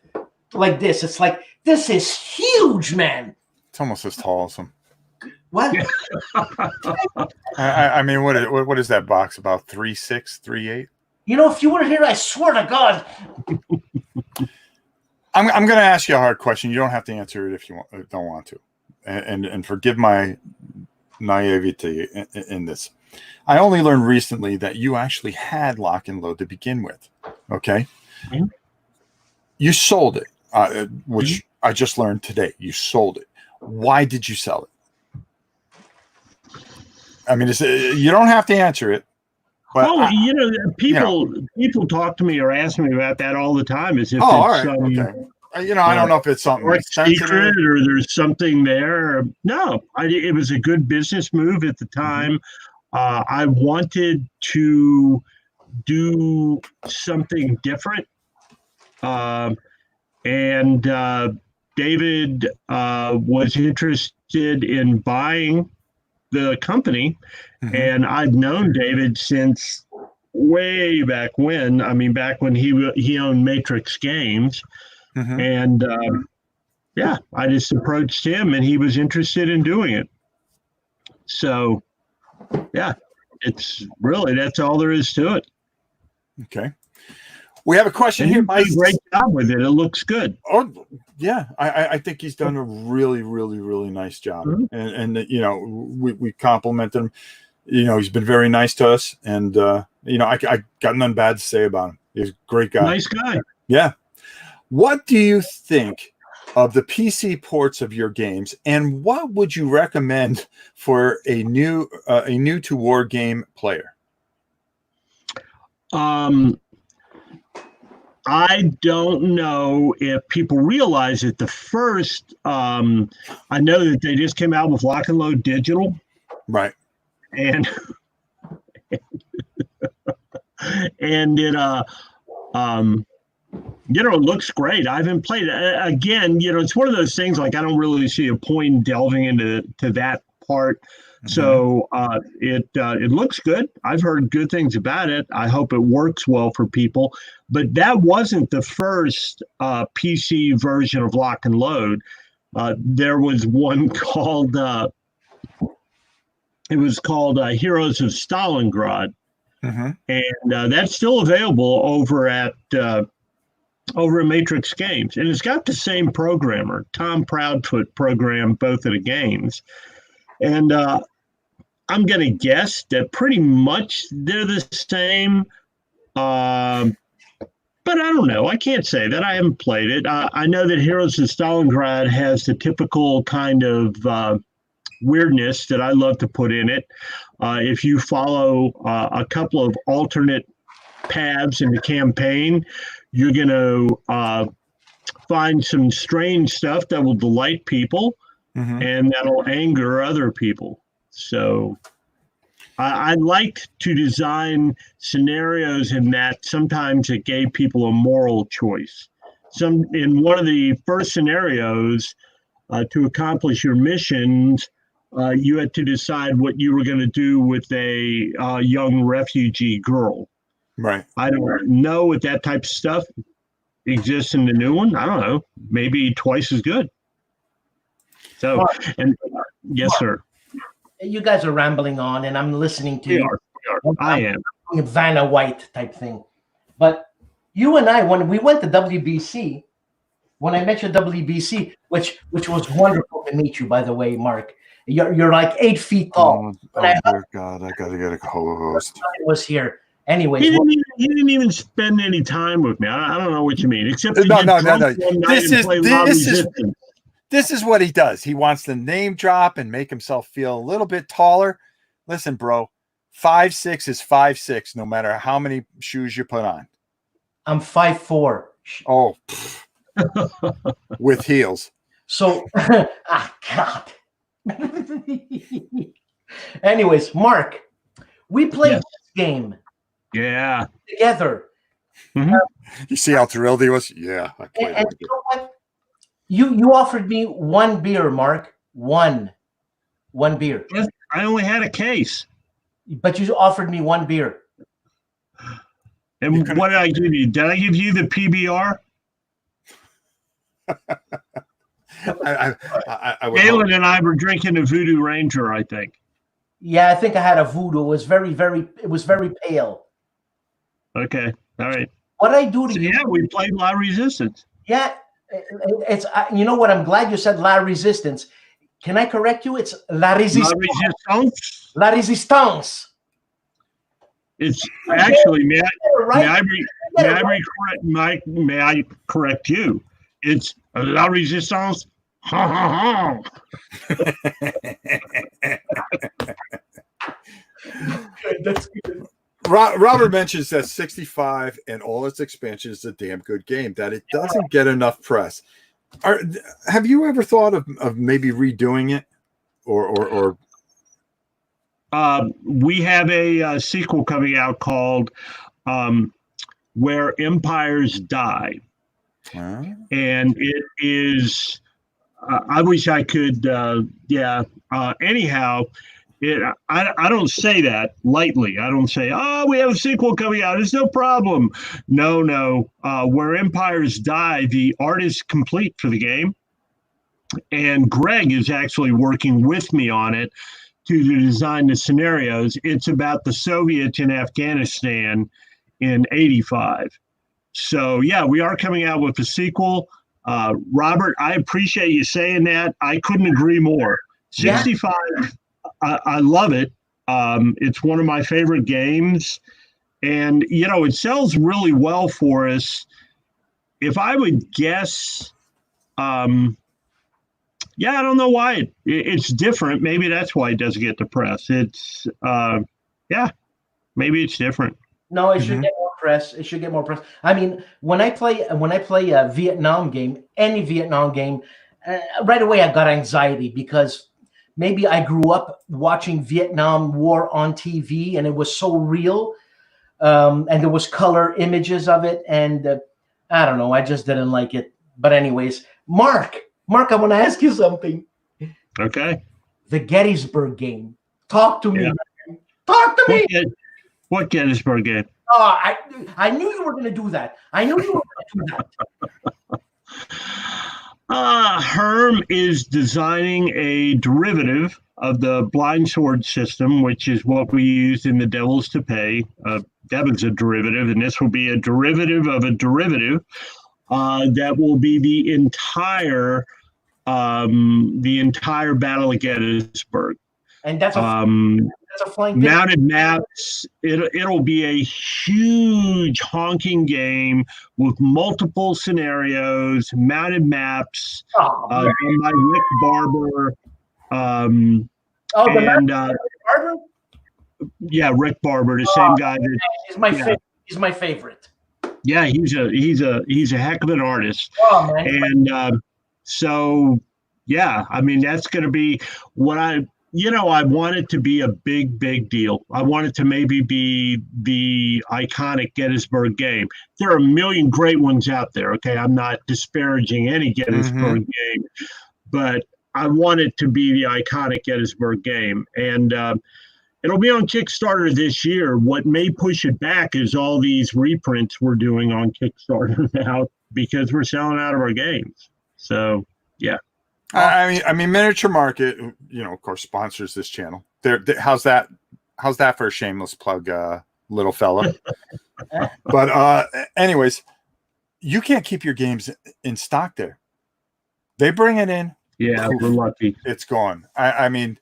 like this. It's like, this is huge, man. It's almost as tall as him. What? I mean, what is that box? About 3'6", 3'8"? If you were here, I swear to God. I'm going to ask you a hard question. You don't have to answer it if you don't want to. And forgive my naivety in this. I only learned recently that you actually had Lock and Load to begin with. Okay? Mm-hmm. You sold it, which I just learned today. You sold it. Why did you sell it? I mean, you don't have to answer it. But people talk to me or ask me about that all the time, as if all it's right, okay. I don't know if it's something secret or there's something there. No, it was a good business move at the time. I wanted to do something different, and David was interested in buying the company, and I'd known David since way back when. I mean, back when he owned Matrix Games, and I just approached him, and he was interested in doing it. So, yeah, that's all there is to it. Okay. We have a question here. He did a great job with it. It looks good. Oh, yeah. I think he's done a really, really, really nice job. And we compliment him. He's been very nice to us. And, I got nothing bad to say about him. He's a great guy. Nice guy. Yeah. What do you think of the PC ports of your games, and what would you recommend for a new to war game player? I don't know if people realize it. The first, I know that they just came out with Lock and Load Digital, right? And and it it looks great. I haven't played it. Again, it's one of those things, like, I don't really see a point in delving into that part. So it looks good. I've heard good things about it. I hope it works well for people. But that wasn't the first PC version of Lock and Load. There was one called Heroes of Stalingrad, and that's still available over at Matrix Games, and it's got the same programmer, Tom Proudfoot, programmed both of the games. And I'm going to guess that pretty much they're the same. But I don't know. I can't say that. I haven't played it. I know that Heroes of Stalingrad has the typical kind of weirdness that I love to put in it. If you follow a couple of alternate paths in the campaign, you're going to find some strange stuff that will delight people. And that'll anger other people. So I like to design scenarios in that sometimes it gave people a moral choice. In one of the first scenarios, to accomplish your missions, you had to decide what you were going to do with a young refugee girl. Right. I don't know if that type of stuff exists in the new one. I don't know. Maybe twice as good. So, yes, sir. You guys are rambling on, and I'm listening to you. I am. Vanna White type thing. But you and I, when we went to WBC, when I met you at WBC, which was wonderful to meet you, by the way, Mark. You're like 8 feet tall. Dear God, I got to get a co-host. I was here. Anyways, he didn't even spend any time with me. I don't know what you mean, except no. This is what he does. He wants to name drop and make himself feel a little bit taller. Listen, bro, 5'6" is 5'6", no matter how many shoes you put on. I'm 5'4". Oh, with heels. So, God. Anyways, Mark, we played this game. Yeah. Together. You see how thrilled he was? Yeah. I played and you know what? You offered me one beer, Mark. One beer. I only had a case. But you offered me one beer. And what did I give you? Did I give you the PBR? Galen and I were drinking a Voodoo Ranger, I think. Yeah, I think I had a Voodoo. It was very pale. Okay. All right. What I do to you? Yeah, we played La Resistance. Yeah. It's you know what? I'm glad you said La Resistance. Can I correct you? It's La Resistance. La Resistance. It's actually may I correct you? It's La Resistance. That's good. Robert mentions that 65 and all its expansions is a damn good game, that it doesn't get enough press. Have you ever thought of maybe redoing it? Or we have a sequel coming out called Where Empires Die. And it is, I wish I could, anyhow, I don't say that lightly. I don't say, oh, we have a sequel coming out. It's no problem. No. Where Empires Die, the art is complete for the game. And Greg is actually working with me on it to design the scenarios. It's about the Soviets in Afghanistan in '85. So, yeah, we are coming out with a sequel. Robert, I appreciate you saying that. I couldn't agree more. 65, I love it. It's one of my favorite games. And, it sells really well for us. If I would guess, I don't know why it's different. Maybe that's why it doesn't get the press. It's, maybe it's different. No, it should get more press. It should get more press. I mean, when I play a Vietnam game, any Vietnam game, right away I got anxiety because maybe I grew up watching Vietnam War on TV and it was so real, and there was color images of it, and I don't know, I just didn't like it. But anyways, Mark, I want to ask you something. Okay. The Gettysburg game. Talk to me. Man. Talk to me. What Gettysburg game? Oh, I knew you were going to do that. I knew you were going to do that. Herm is designing a derivative of the blind sword system, which is what we used in the Devils to Pay. That was a derivative, and this will be a derivative of a derivative that will be the entire Battle of Gettysburg. And that's a flying mounted maps. It'll be a huge honking game with multiple scenarios, mounted maps. By Rick Barber. Barber? Yeah, Rick Barber, the same guy. He's my favorite. He's my favorite. Yeah, he's a heck of an artist. Oh man! And so yeah, I mean that's going to be what I want it to be a big deal. I want it to maybe be the iconic Gettysburg game. There are a million great ones out there. Okay, I'm not disparaging any Gettysburg game, but I want it to be the iconic Gettysburg game, and it'll be on Kickstarter this year. What may push it back is all these reprints we're doing on Kickstarter now because we're selling out of our games. So, yeah. I mean, Miniature Market, of course, sponsors this channel. How's that for a shameless plug, little fella? But anyways, you can't keep your games in stock there. They bring it in. Yeah, we're lucky. It's gone. I mean,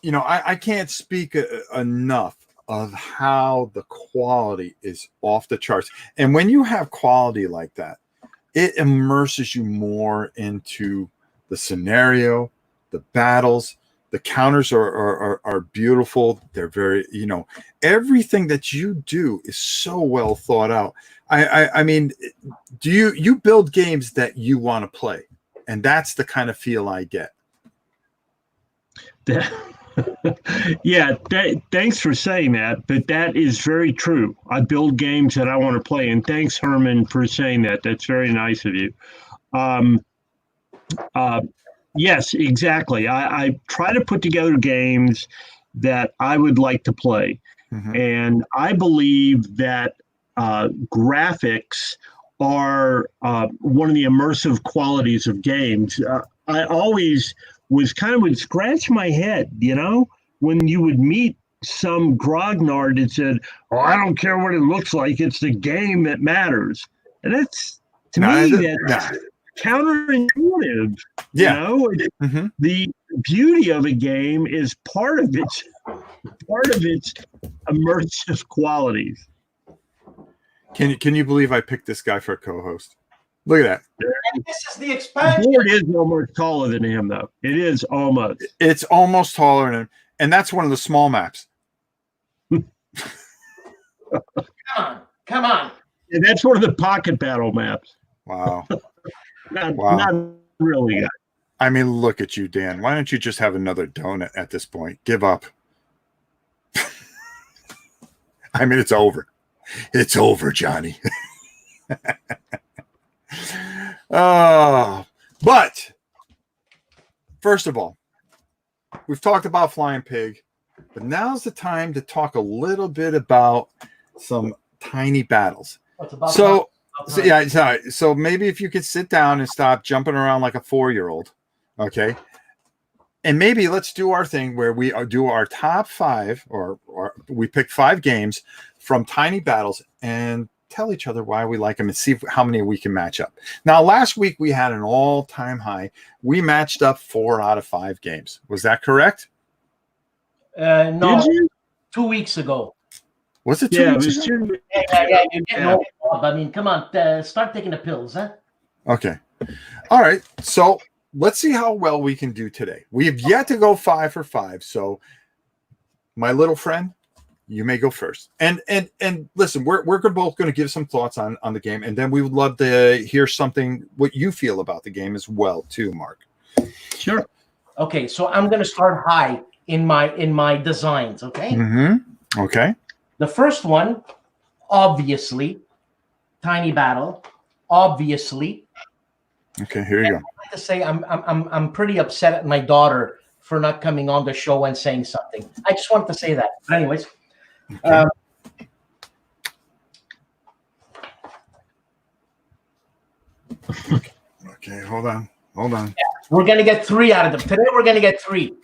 I can't speak enough of how the quality is off the charts. And when you have quality like that, it immerses you more into the scenario, the battles. The counters are beautiful. They're very, everything that you do is so well thought out. I mean, do you build games that you want to play? And that's the kind of feel I get. Yeah, thanks for saying that, but that is very true. I build games that I want to play, and thanks, Herman, for saying that. That's very nice of you. Yes, exactly. I try to put together games that I would like to play, and I believe that graphics are one of the immersive qualities of games. I always would scratch my head, when you would meet some grognard that said, "Oh, I don't care what it looks like; it's the game that matters." And that's that's counterintuitive. Yeah. The beauty of a game is part of its immersive qualities. Can you believe I picked this guy for a co-host? Look at that. And this is the expansion. The board is almost taller than him, though. It is almost. It's almost taller than him, and that's one of the small maps. Come on. And that's one of the pocket battle maps. Wow. Not really. I mean, look at you, Dan. Why don't you just have another donut at this point? Give up. I mean, it's over. It's over, Johnny. But first of all, we've talked about Flying Pig, but now's the time to talk a little bit about some tiny battles. So maybe if you could sit down and stop jumping around like a 4-year-old, okay? And maybe let's do our thing where we do our top 5, or we pick 5 games from tiny battles and tell each other why we like them and see how many we can match up. Now, last week we had an all-time high. We matched up 4 out of 5 games. Was that correct? No, 2 weeks ago. Was it 2 weeks ago? Yeah. You're getting old. I mean, come on, start taking the pills, huh? Okay. All right. So let's see how well we can do today. We have yet to go 5 for 5. So, my little friend, you may go first. And listen, we're both going to give some thoughts on the game, and then we would love to hear what you feel about the game as well, too, Mark. Sure. Okay, so I'm going to start high in my designs. Okay. Mm-hmm. Okay. The first one, obviously, tiny battle. Obviously. Okay, here you go. I have to say, I'm pretty upset at my daughter for not coming on the show and saying something. I just wanted to say that. But anyways, okay. Okay, hold on. Yeah, we're gonna get 3 out of them today. We're gonna get 3.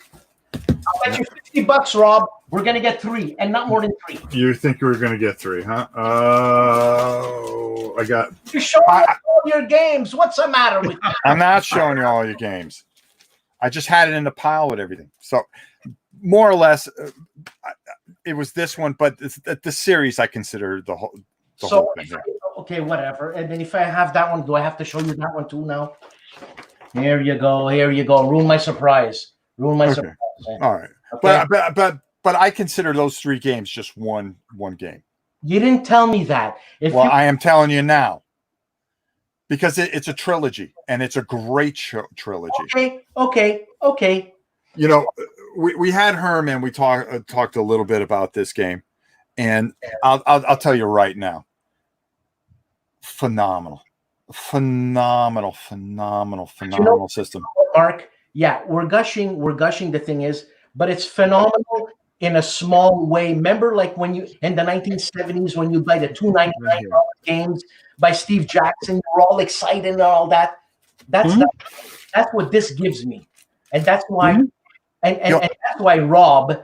I'll bet you $50, Rob. We're gonna get 3, and not more than 3. You think we're gonna get 3, huh? I got. You're showing us all your games. What's the matter with you? I'm not showing you all your games. I just had it in a pile with everything. So, more or less, it was this one, but the series I consider the whole thing. Yeah. Okay, whatever. And then if I have that one, do I have to show you that one too now? Here you go. Here you go. Ruin my surprise. Ruin my surprise. All right. Okay. But I consider those 3 games just one game. You didn't tell me that. I am telling you now. Because it's a trilogy, and it's a great trilogy. Okay. You know, we had Herman. We talked a little bit about this game, and I'll tell you right now, phenomenal system. Mark, yeah, we're gushing. The thing is, but it's phenomenal in a small way. Remember, like when you in the 1970s when you buy the $2.99 games by Steve Jackson, you're all excited and all that. That's what this gives me, and that's why, and that's why Rob,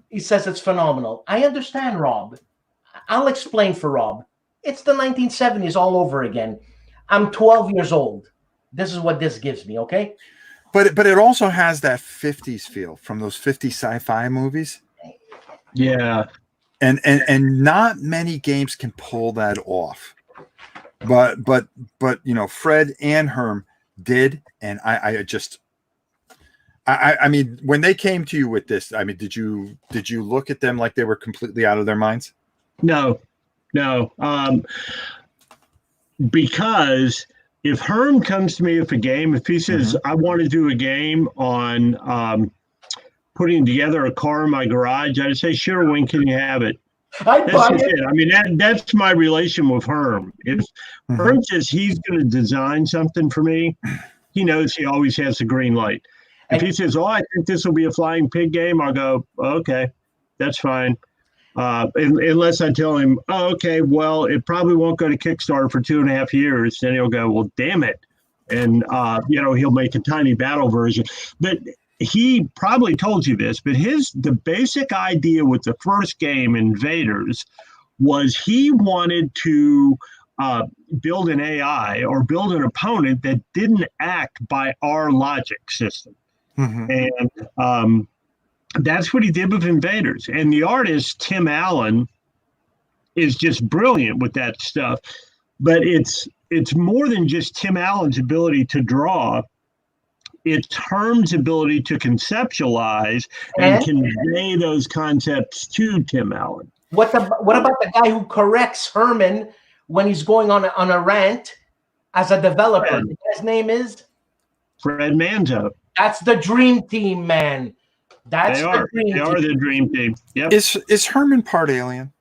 he says it's phenomenal. I understand, Rob. I'll explain for Rob. It's the 1970s all over again. I'm 12 years old. This is what this gives me, okay? But it also has that 50s feel from those 50 sci-fi movies. Yeah. And not many games can pull that off. But you know, Fred and Herm did, and I mean, when they came to you with this, I mean, did you look at them like they were completely out of their minds? No. Because if Herm comes to me with a game, if he says, I want to do a game on putting together a car in my garage, I'd say, sure, when can you have it? That's just it. I mean, that's my relation with Herm. If Herm says he's going to design something for me, he knows he always has the green light. If he says, I think this will be a Flying Pig game, I'll go, okay, that's fine. Unless I tell him, okay, well, it probably won't go to Kickstarter for 2.5 years. Then he'll go, well, damn it. And, he'll make a tiny battle version. But he probably told you this, but the basic idea with the first game, Invaders, was he wanted to build an AI or build an opponent that didn't act by our logic system. And that's what he did with Invaders. And the artist, Tim Allen, is just brilliant with that stuff. But it's more than just Tim Allen's ability to draw. it's Herm's ability to conceptualize and convey those concepts to Tim Allen. What about the guy who corrects Herman when he's going on a rant as a developer? His name is Fred Manzo. That's the dream team, man. That's the dream team. They are the dream team. Yep. Is Herman part alien?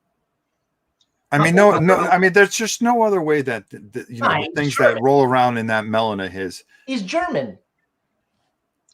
I mean, no. I mean, there's just no other way that you know the things that roll around in that melon of his. He's German.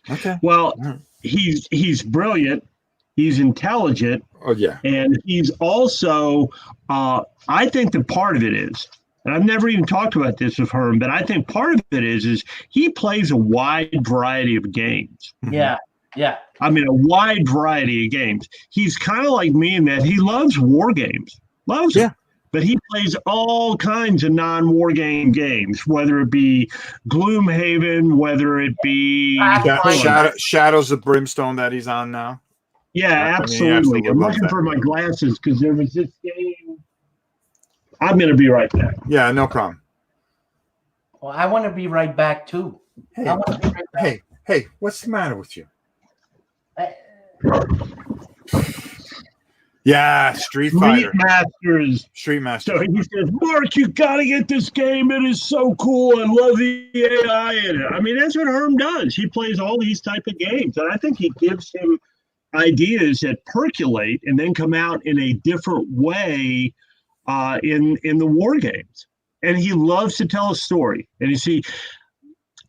Okay. Well, he's brilliant. He's intelligent. Oh yeah. And he's also, I think that part of it is, and I've never even talked about this with Herm, but I think part of it is he plays a wide variety of games. Yeah. Yeah. I mean, a wide variety of games. He's kind of like me in that he loves war games. Loves them. But he plays all kinds of non-war games, whether it be Gloomhaven, whether it be Shadows of Brimstone that he's on now. Yeah, absolutely. I'm looking for my glasses because there was this game. I'm going to be right back. Yeah, no problem. Well, I want to be right back too. Hey, what's the matter with you? Yeah, Street Fighter. Street Masters. So he says, Mark, you got to get this game. It is so cool. I love the AI in it. I mean, that's what Herm does. He plays all these type of games. And I think he gives him ideas that percolate and then come out in a different way in the war games. And he loves to tell a story. And you see,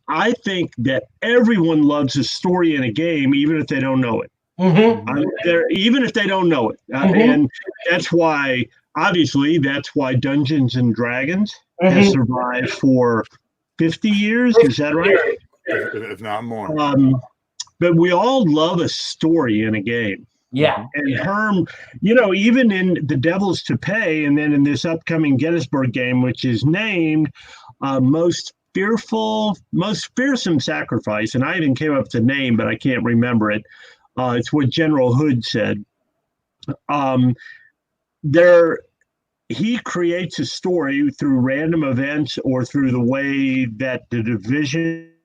I think that everyone loves a story in a game, even if they don't know it. Even if they don't know it. And that's why, obviously, that's why Dungeons and Dragons has survived for 50 years. Is that right? If not more. But we all love a story in a game. Yeah. And Herm, you know, even in The Devil's to Pay, and then in this upcoming Gettysburg game, which is named Most Fearsome Sacrifice, and I even came up with the name, but I can't remember it. It's what General Hood said. He creates a story through random events or through the way that the divisions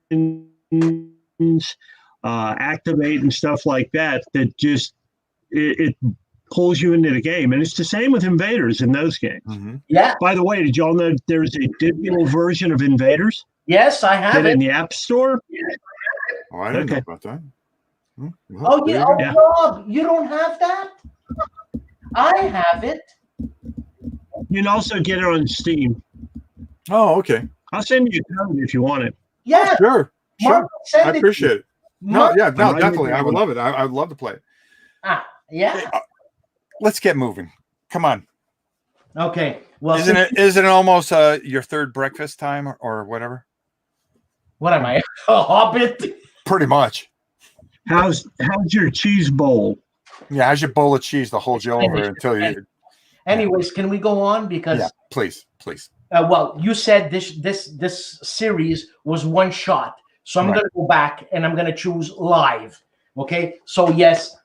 activate and stuff like that. That just it pulls you into the game, and it's the same with Invaders in those games. Yeah. By the way, did y'all know there's a digital version of Invaders? Yes, I have it in the App Store. Oh, I didn't know about that. Oh, yeah. Rob, you don't have that? I have it. You can also get it on Steam. Oh, okay. I'll send you a code if you want it. Yeah. Sure. Mark, I appreciate it. No, definitely. I would love it. I would love to play it. Yeah. Hey, let's get moving. Come on. Okay. Well, isn't it almost your third breakfast time or whatever? What am I, a hobbit? Pretty much. How's your cheese bowl? Yeah, how's your bowl of cheese to hold you over until you? Anyways, can we go on? Because please. Well, you said this series was one shot, so I'm going to go back and I'm going to choose live. Okay, so yes,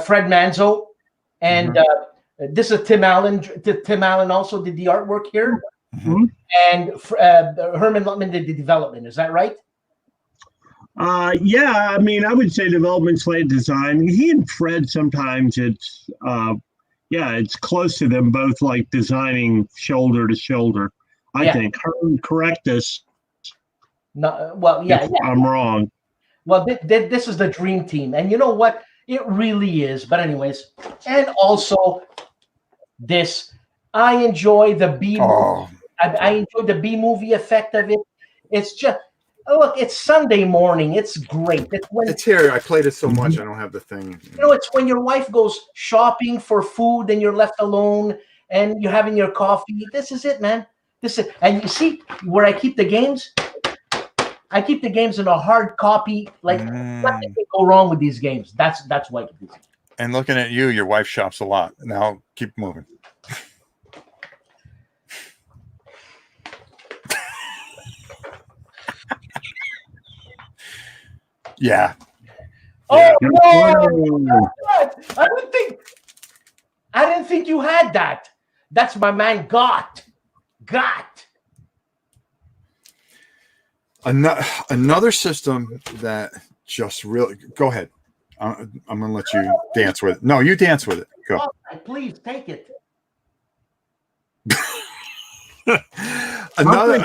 Fred Manzo, and this is Tim Allen. Tim Allen also did the artwork here, and Herman Luttman did the development. Is that right? Yeah, I mean, I would say development, slate, design. He and Fred, sometimes it's close to them both, like designing shoulder to shoulder. I think. Correct us. No, well, if I'm wrong. Well, this is the dream team, and you know what? It really is. But anyways, and also this, I enjoy the B. I enjoy the B movie effect of it. It's just. Oh, look, it's Sunday morning. It's great. It's here. I played it so much. I don't have the thing. You know, it's when your wife goes shopping for food and you're left alone and you're having your coffee. This is it, man. And you see where I keep the games? I keep the games in a hard copy. Like, nothing can go wrong with these games. That's why I keep these. And looking at you, your wife shops a lot. Now, keep moving. Yeah. Oh no! I didn't think you had that. That's my man. Got. Another system that just really go ahead. I'm gonna let you dance with it. No, you dance with it. Go. Oh, please take it. Another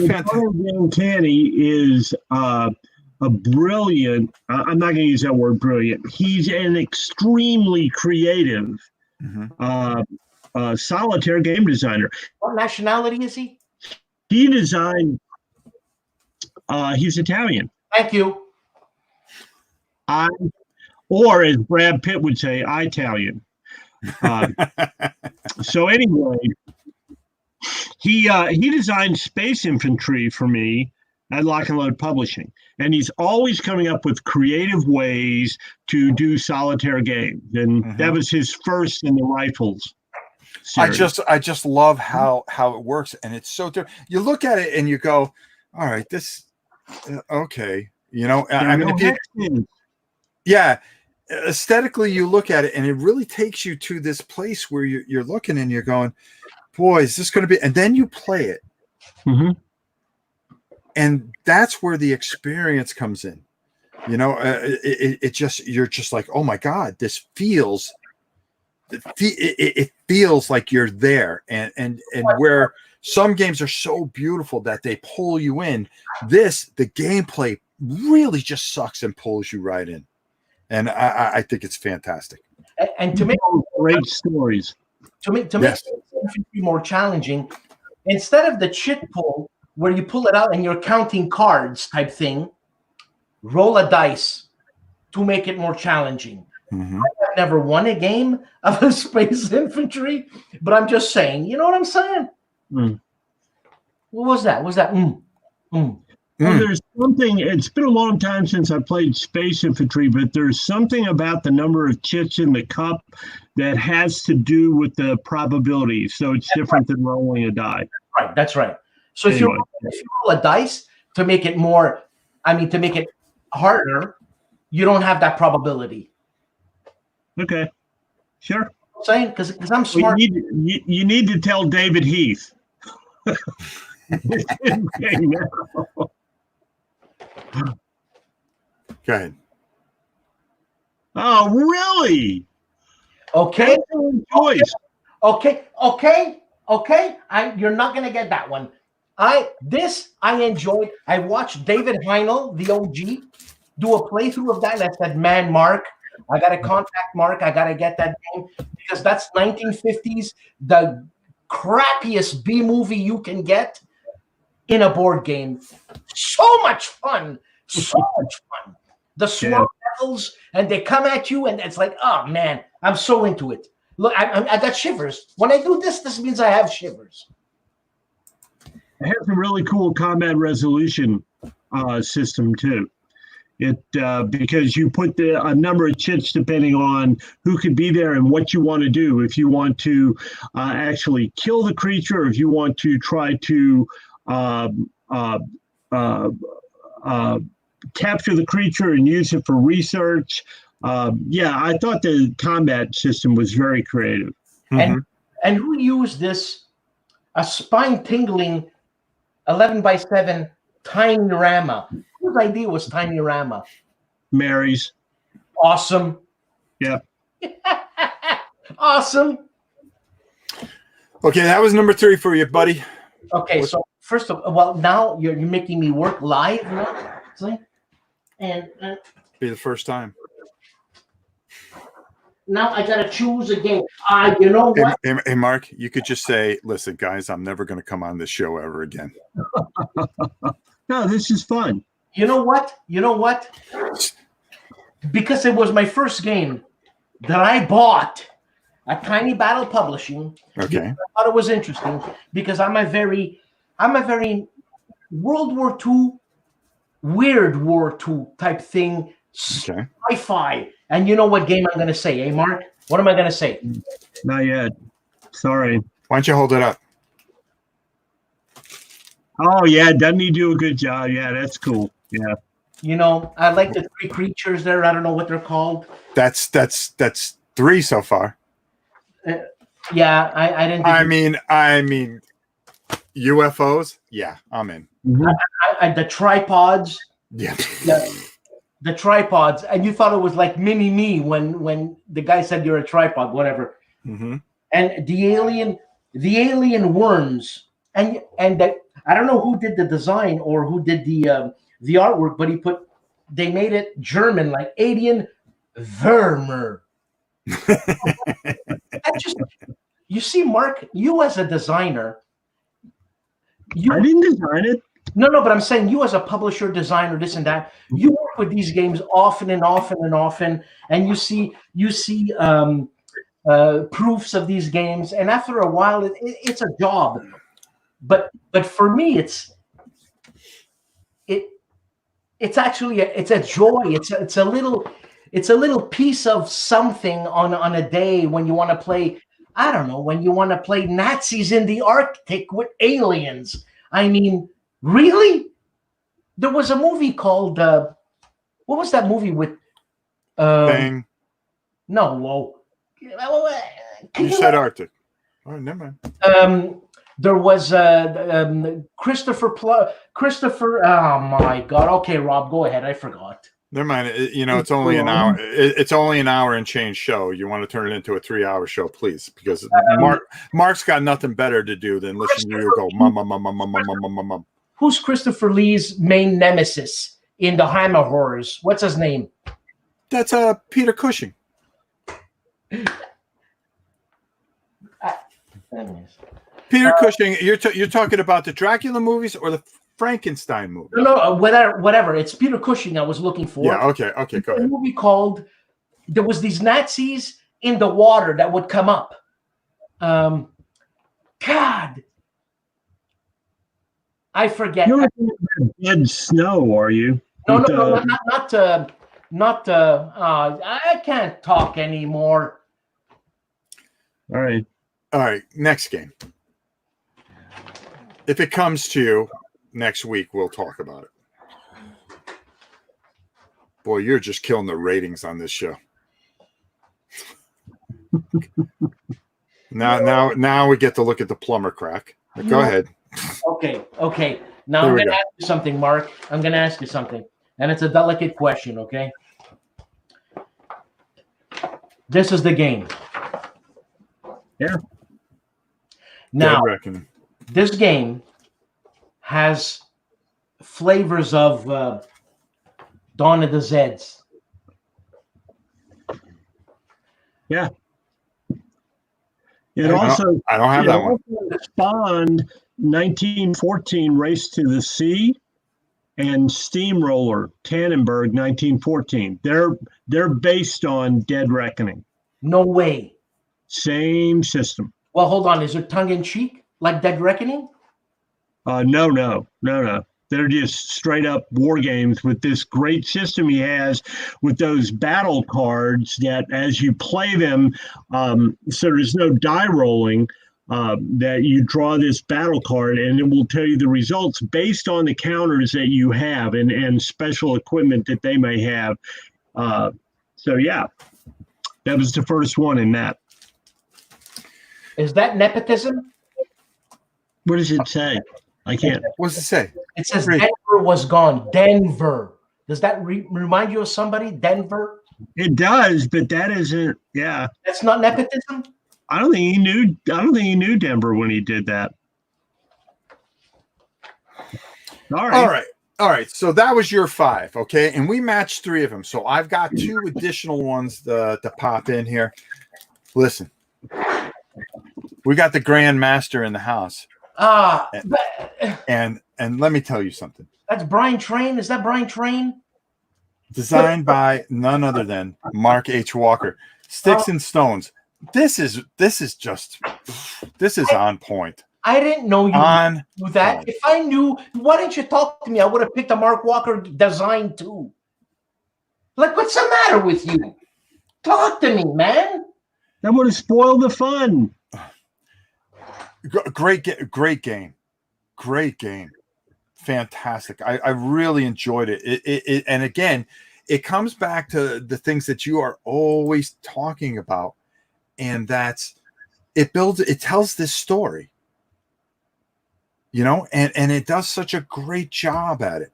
fantastic. Uncanny is a brilliant. I'm not going to use that word brilliant. He's an extremely creative solitaire game designer. What nationality is he? He designed. He's Italian. Thank you. Or as Brad Pitt would say, Italian. So anyway, he designed Space Infantry for me at Lock and Load Publishing, and he's always coming up with creative ways to do solitaire games, and that was his first in the Rifles series. I just love how it works, and it's so different. You look at it and you go, all right, this okay, you know. I mean, aesthetically you look at it and it really takes you to this place where you're looking and you're going, boy, is this going to be, and then you play it. And that's where the experience comes in, you know. It just, you're just like, oh my God, this feels, it feels like you're there. And where some games are so beautiful that they pull you in, the gameplay really just sucks and pulls you right in. And I think it's fantastic. And to make great stories, to make it more challenging, instead of the chit pull where you pull it out and you're counting cards type thing, roll a dice to make it more challenging. I've never won a game of a Space Infantry, but I'm just saying, you know what I'm saying? What was that? Well, there's something, it's been a long time since I played Space Infantry, but there's something about the number of chits in the cup that has to do with the probability. So it's different than rolling a die. Right, that's right. So if you roll a dice to make it more, to make it harder, you don't have that probability. Okay, sure. I'm saying, because I'm smart. You need to tell David Heath. Go ahead. Oh, really? Okay. Okay. You're not gonna get that one. I enjoyed. I watched David Heinel, the OG, do a playthrough of that. And I said, man, Mark, I gotta contact Mark. I gotta get that game because that's 1950s, the crappiest B movie you can get in a board game. So much fun. So much fun. The swamp devils, and they come at you, and it's like, oh man, I'm so into it. Look, I got shivers. When I do this means I have shivers. It has a really cool combat resolution system too. Because you put a number of chits depending on who could be there and what you want to do. If you want to actually kill the creature, or if you want to try to capture the creature and use it for research. I thought the combat system was very creative. And who used this? A spine-tingling 11x7 tiny rama. Whose idea was tiny rama? Mary's. Awesome. Yeah. Awesome. Okay, that was number 3 for you, buddy. Okay, so first of all, well, now you're making me work live now. See? And be the first time. Now I gotta choose a game. You know what? Hey, Mark, you could just say, "Listen, guys, I'm never going to come on this show ever again." No, this is fun. You know what? Because it was my first game that I bought at Tiny Battle Publishing. Okay. I thought it was interesting because I'm a very World War II, Weird War II type thing, sci-fi. And you know what game I'm going to say, eh, Mark? What am I going to say? Not yet. Sorry. Why don't you hold it up? Oh, yeah. Doesn't he do a good job? Yeah, that's cool. Yeah. You know, I like the 3 creatures there. I don't know what they're called. That's 3 so far. Yeah, I didn't. I mean, UFOs. Yeah, I'm in. Mhm. The tripods, Yeah. the tripods, and you thought it was like mini me when the guy said you're a tripod, whatever. Mm-hmm. And the alien worms, and that, I don't know who did the design or who did the artwork, but they made it German, like alien Vermeer. I just, you see, Mark, you as a designer, I didn't design it. no, but I'm saying you as a publisher, designer, this and that, you work with these games often and often and often, and you see proofs of these games, and after a while, it's a job. But for me, it's actually it's a joy. It's a little piece of something on a day when you want to play. I don't know, when you want to play Nazis in the Arctic with aliens. I mean, really? There was a movie called what was that movie with? Bang. No, whoa. You said Arctic. Oh, never mind. There was Christopher. Oh my God. Okay, Rob, go ahead. I forgot. Never mind. It's only an hour. It's only an hour and change show. You want to turn it into a 3-hour show, please, because Mark's got nothing better to do than listen to you go mum. Who's Christopher Lee's main nemesis in the Hammer Horrors? What's his name? That's Peter Cushing. Peter Cushing. You're talking about the Dracula movies or the Frankenstein movie? No, whatever. It's Peter Cushing I was looking for. Yeah, okay, go ahead. A movie called, there was these Nazis in the water that would come up. God, I forget. You're looking at Dead Snow, are you? No, not. I can't talk anymore. All right. Next game. If it comes to you next week, we'll talk about it. Boy, you're just killing the ratings on this show. Now we get to look at the plumber crack. Go ahead. Okay. Now I'm going to ask you something, Mark. I'm going to ask you something, and it's a delicate question. Okay. This is the game. Yeah. Now, this game has flavors of Dawn of the Zeds. Yeah. I don't have that one. Spawned 1914 Race to the Sea and Steamroller Tannenberg 1914. They're based on Dead Reckoning. No way. Same system. Well, hold on. Is it tongue-in-cheek like Dead Reckoning? No. They're just straight up war games with this great system he has with those battle cards that as you play them, so there's no die rolling, that you draw this battle card and it will tell you the results based on the counters that you have and special equipment that they may have. So, yeah, that was the first one in that. Is that nepotism? What does it say? I can't. What does it say? It says Denver was gone. Denver. Does that remind you of somebody? Denver? It does, but that isn't. Yeah. That's not nepotism? I don't think he knew Denver when he did that. All right. So that was your 5, okay? And we matched 3 of them. So I've got 2 additional ones to pop in here. Listen. We got the Grand Master in the house. And let me tell you something. That's Brian Train. Is that Brian Train? Designed by none other than Mark H. Walker. Sticks and Stones. This is on point. I didn't know you knew that. Point. If I knew, why didn't you talk to me? I would have picked a Mark Walker design too. Like, what's the matter with you? Talk to me, man. That would have spoiled the fun. Great game. Fantastic. I really enjoyed it. And again, it comes back to the things that you are always talking about. And it tells this story. you know, and it does such a great job at it.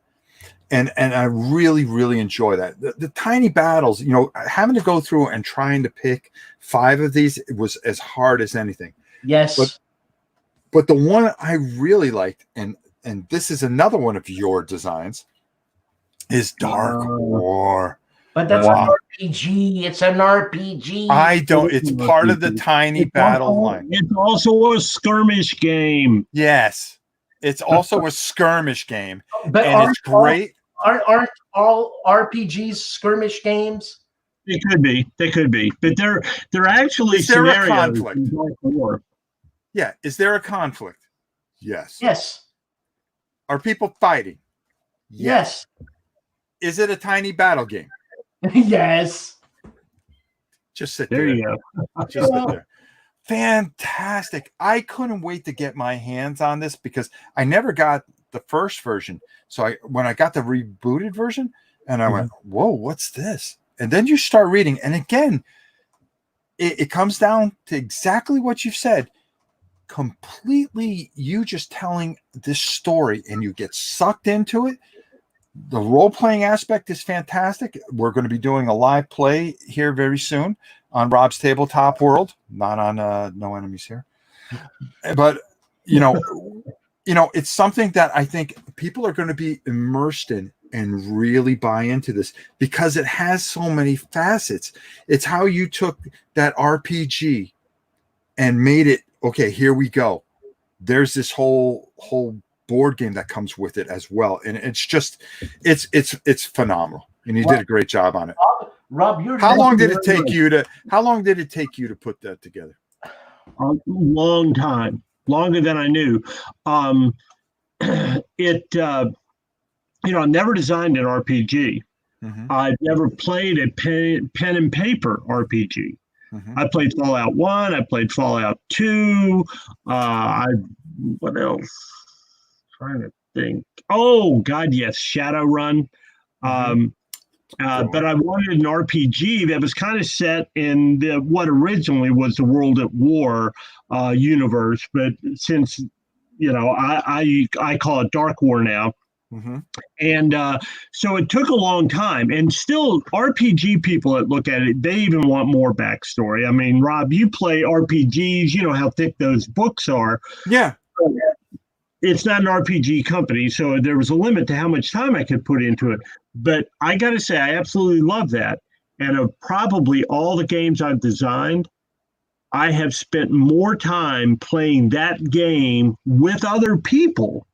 And I really, really enjoy that. The tiny battles, you know, having to go through and trying to pick 5 of these, it was as hard as anything. Yes. But the one I really liked, and this is another one of your designs, is Dark War. But that's an RPG. It's an RPG. I don't. It's part of the tiny battle line. It's also a skirmish game. Yes, it's also a skirmish game, but and it's great. Aren't all RPGs skirmish games? They could be. They could be. But they're actually scenarios. A conflict? Yeah. Is there a conflict? Yes. Yes. Are people fighting? Yes. Is it a tiny battle game? Yes. Just sit there. There you go. Just sit there. Fantastic. I couldn't wait to get my hands on this because I never got the first version. So when I got the rebooted version, and I went, whoa, what's this? And then you start reading. And again, it comes down to exactly what you've said. Completely you just telling this story and you get sucked into it. The role-playing aspect is fantastic. We're going to be doing a live play here very soon on Rob's Tabletop World, not on No Enemies Here. But, you know, it's something that I think people are going to be immersed in and really buy into this because it has so many facets. It's how you took that RPG and made it, okay, here we go. There's this whole board game that comes with it as well. And it's just, it's phenomenal. And you did a great job on it. Rob, how long did it take you to put that together? A long time. Longer than I knew. I never designed an RPG. I've never played a pen and paper RPG. I played Fallout 1. I played Fallout 2. What else? Trying to think. Oh, God, yes. Shadowrun. But I wanted an RPG that was kind of set in what originally was the World at War universe. But since, I call it Dark War now. And so it took a long time. And still, RPG people that look at it, they even want more backstory. I mean, Rob, you play RPGs. You know how thick those books are. Yeah. It's not an RPG company, so there was a limit to how much time I could put into it. But I got to say, I absolutely love that. And of probably all the games I've designed, I have spent more time playing that game with other people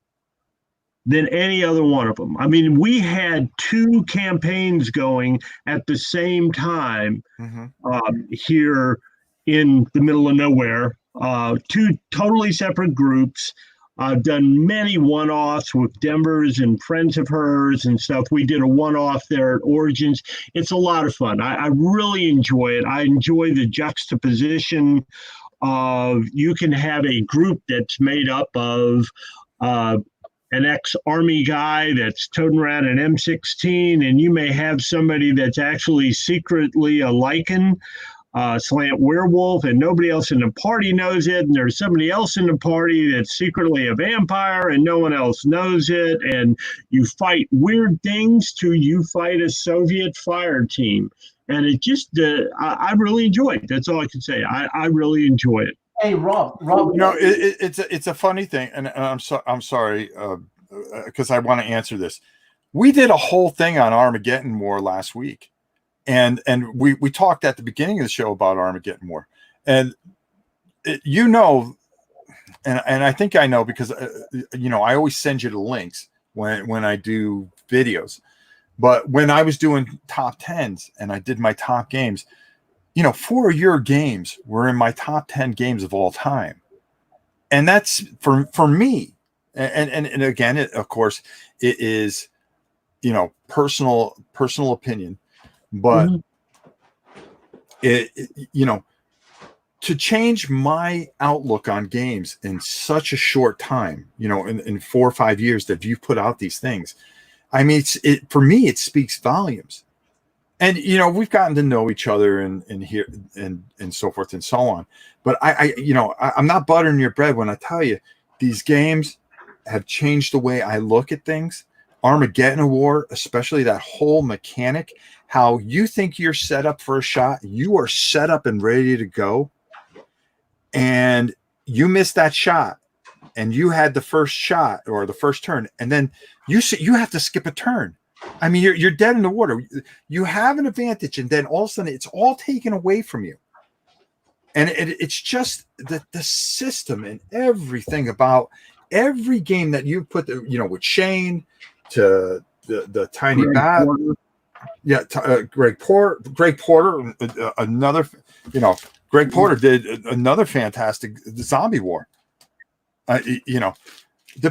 than any other one of them. I mean, we had 2 campaigns going at the same time here in the middle of nowhere, 2 totally separate groups. I've done many one-offs with Denver's and friends of hers and stuff. We did a one-off there at Origins. It's a lot of fun. I really enjoy it. I enjoy the juxtaposition of you can have a group that's made up of an ex-Army guy that's toting around an M16, and you may have somebody that's actually secretly a Lycan slant werewolf, and nobody else in the party knows it, and there's somebody else in the party that's secretly a vampire and no one else knows it, and you fight weird things you fight a Soviet fire team. And it just I really enjoy it. That's all I can say. I really enjoy it. Hey, Rob, it's a funny thing, and I'm sorry because I want to answer this. We did a whole thing on Armageddon War last week. And we talked at the beginning of the show about Armageddon War, and and I think I know because I always send you the links when I do videos. But when I was doing top 10s and I did my top games, 4 of your games were in my top 10 games of all time, and that's for me. And again, of course, it is personal opinion. But to change my outlook on games in such a short time, in 4 or 5 years that you've put out these things, I mean, for me, it speaks volumes. And we've gotten to know each other and here and so forth and so on. But I'm not buttering your bread when I tell you these games have changed the way I look at things. Armageddon War, especially that whole mechanic, how you think you're set up for a shot, you are set up and ready to go, and you miss that shot, and you had the first shot or the first turn, and then you have to skip a turn. I mean, you're dead in the water. You have an advantage, and then all of a sudden it's all taken away from you. And it's just the system and everything about every game that you put, with Shane to the tiny bat. Yeah, Greg Porter, another, Greg Porter did another fantastic zombie war. The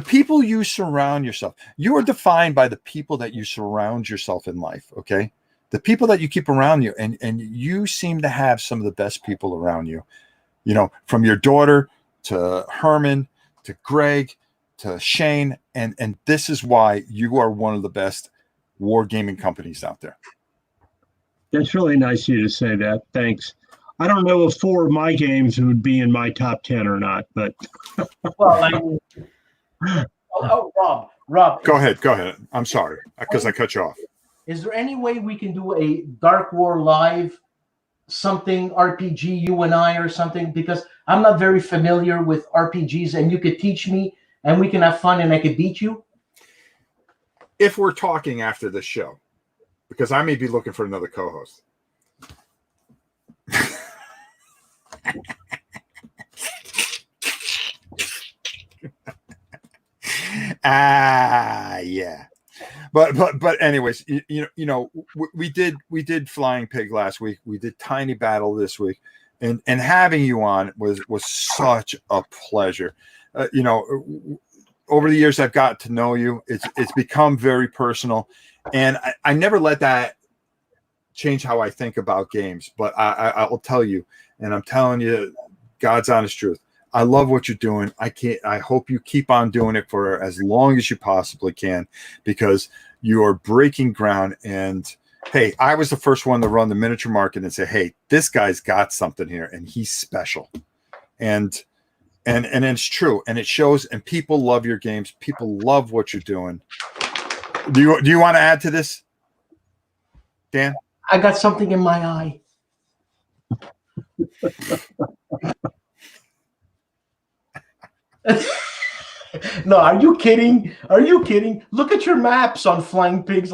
people you surround yourself, you are defined by the people that you surround yourself in life. Okay. The people that you keep around you, and you seem to have some of the best people around you, from your daughter to Herman, to Greg, to Shane. And this is why you are one of the best wargaming companies out there. That's really nice of you to say that. Thanks. I don't know if 4 of my games would be in my top 10 or not, but. Well, Rob. Go ahead. I'm sorry, because I cut you off. Is there any way we can do a Dark War live, something RPG, you and I, or something? Because I'm not very familiar with RPGs, and you could teach me, and we can have fun, and I could beat you. If we're talking after this show, because I may be looking for another co-host. Yeah. But anyways, we did Flying Pig last week. We did Tiny Battle this week, and having you on was such a pleasure. Over the years I've got to know you. It's become very personal, and I never let that change how I think about games. But I'll tell you, and I'm telling you, God's honest truth. I love what you're doing. I hope you keep on doing it for as long as you possibly can, because you are breaking ground. And hey, I was the first one to run the miniature market and say, hey, this guy's got something here and he's special. And it's true. And it shows, and people love your games. People love what you're doing. Do you want to add to this, Dan? I got something in my eye. No, are you kidding? Are you kidding? Look at your maps on Flying Pigs.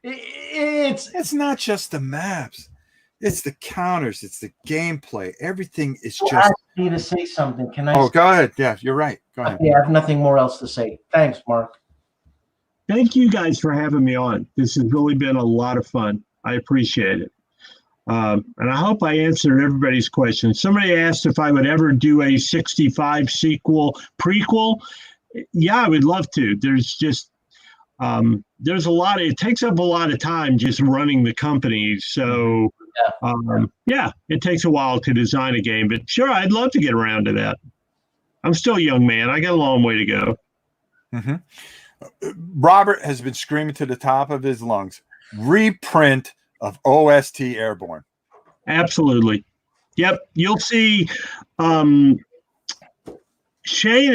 It's not just the maps. It's the counters. It's the gameplay. Everything is just. Ask me to say something. Can I? Oh, go ahead. Yeah, you're right. Go ahead. Okay, I have nothing more else to say. Thanks, Mark. Thank you guys for having me on. This has really been a lot of fun. I appreciate it. And I hope I answered everybody's questions. Somebody asked if I would ever do a 65 prequel. Yeah, I would love to. There's just, there's a lot it takes up a lot of time just running the company. So, yeah, it takes a while to design a game, but sure, I'd love to get around to that. I'm still a young man. I got a long way to go. Mm-hmm. Robert has been screaming to the top of his lungs, reprint of OST Airborne. Absolutely. Yep. You'll see Shane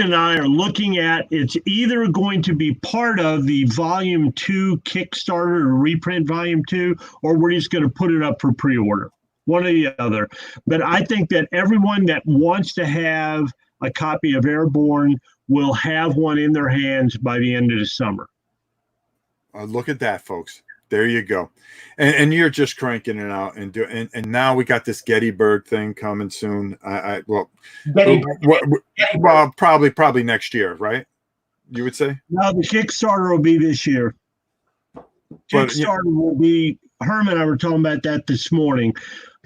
and I are looking at, it's either going to be part of the Volume 2 Kickstarter or reprint Volume 2, or we're just going to put it up for pre-order. One or the other. But I think that everyone that wants to have a copy of Airborne will have one in their hands by the end of the summer. Look at that, folks. There you go. And you're just cranking it out and now we got this Gettysburg thing coming soon. Probably next year, right? You would say? No, the Kickstarter will be this year. Kickstarter will be, Herman and I were talking about that this morning.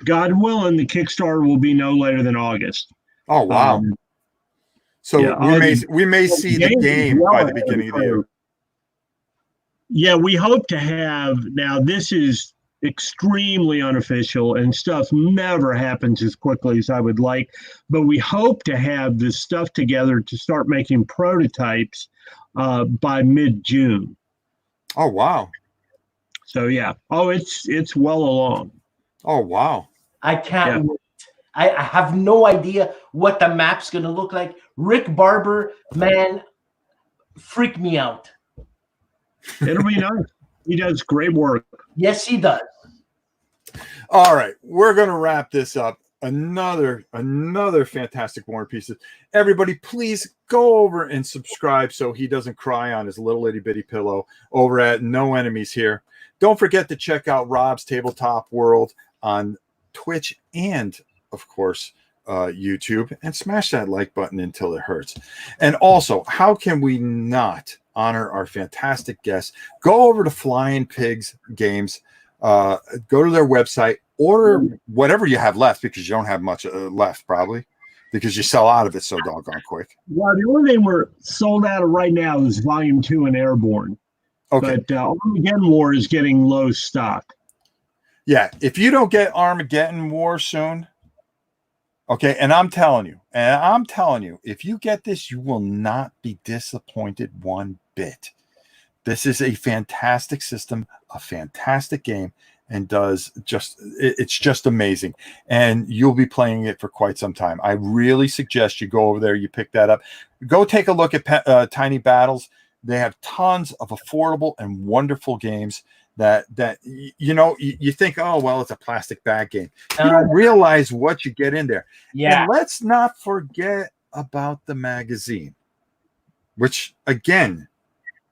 God willing, the Kickstarter will be no later than August. Oh, wow. So yeah, we may see the game by the beginning of the year. Yeah, we hope to have, now this is extremely unofficial and stuff never happens as quickly as I would like, but we hope to have this stuff together to start making prototypes by mid-June. Oh, wow. So yeah. Oh, it's well along. Oh, wow. I can't wait. I have no idea what the map's going to look like. Rick Barber, man, freak me out. It'll be nice. He does great work. Yes, he does. All right, we're going to wrap this up. Another fantastic War pieces. Everybody, please go over and subscribe so he doesn't cry on his little itty bitty pillow over at No Enemies Here. Don't forget to check out Rob's Tabletop World on Twitch and, of course, YouTube, and smash that like button until it hurts. And also, how can we not honor our fantastic guests? Go over to Flying Pigs Games. Go to their website, order whatever you have left, because you don't have much left, probably, because you sell out of it so doggone quick. Well, the only thing we're sold out of right now is Volume 2 and Airborne. Okay. But Armageddon War is getting low stock. Yeah, if you don't get Armageddon War soon, okay, and I'm telling you, if you get this, you will not be disappointed one bit. This is a fantastic system, a fantastic game, and it's just amazing. And you'll be playing it for quite some time. I really suggest you go over there, you pick that up. Go take a look at Tiny Battles. They have tons of affordable and wonderful games that you think, oh, well, it's a plastic bag game. You don't realize what you get in there. Yeah. And let's not forget about the magazine, which, again,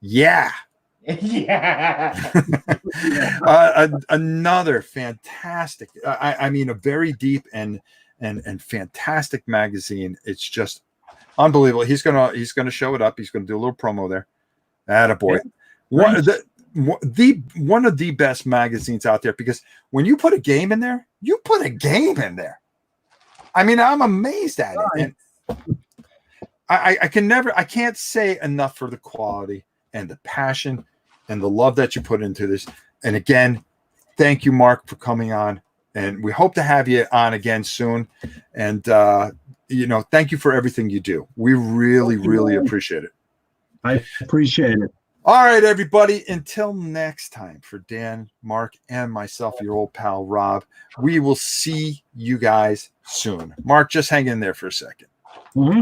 yeah. Another fantastic, I mean, a very deep and fantastic magazine. It's just unbelievable. He's gonna show it up. He's gonna do a little promo there. Attaboy. Yeah. One of the best magazines out there, because when you put a game in there, you put a game in there. I mean, I'm amazed at it. And I can't say enough for the quality and the passion and the love that you put into this. And again, thank you, Mark, for coming on. And we hope to have you on again soon. And, thank you for everything you do. We really, really appreciate it. I appreciate it. All right, everybody. Until next time, for Dan, Mark, and myself, your old pal, Rob, we will see you guys soon. Mark, just hang in there for a second. Mm-hmm.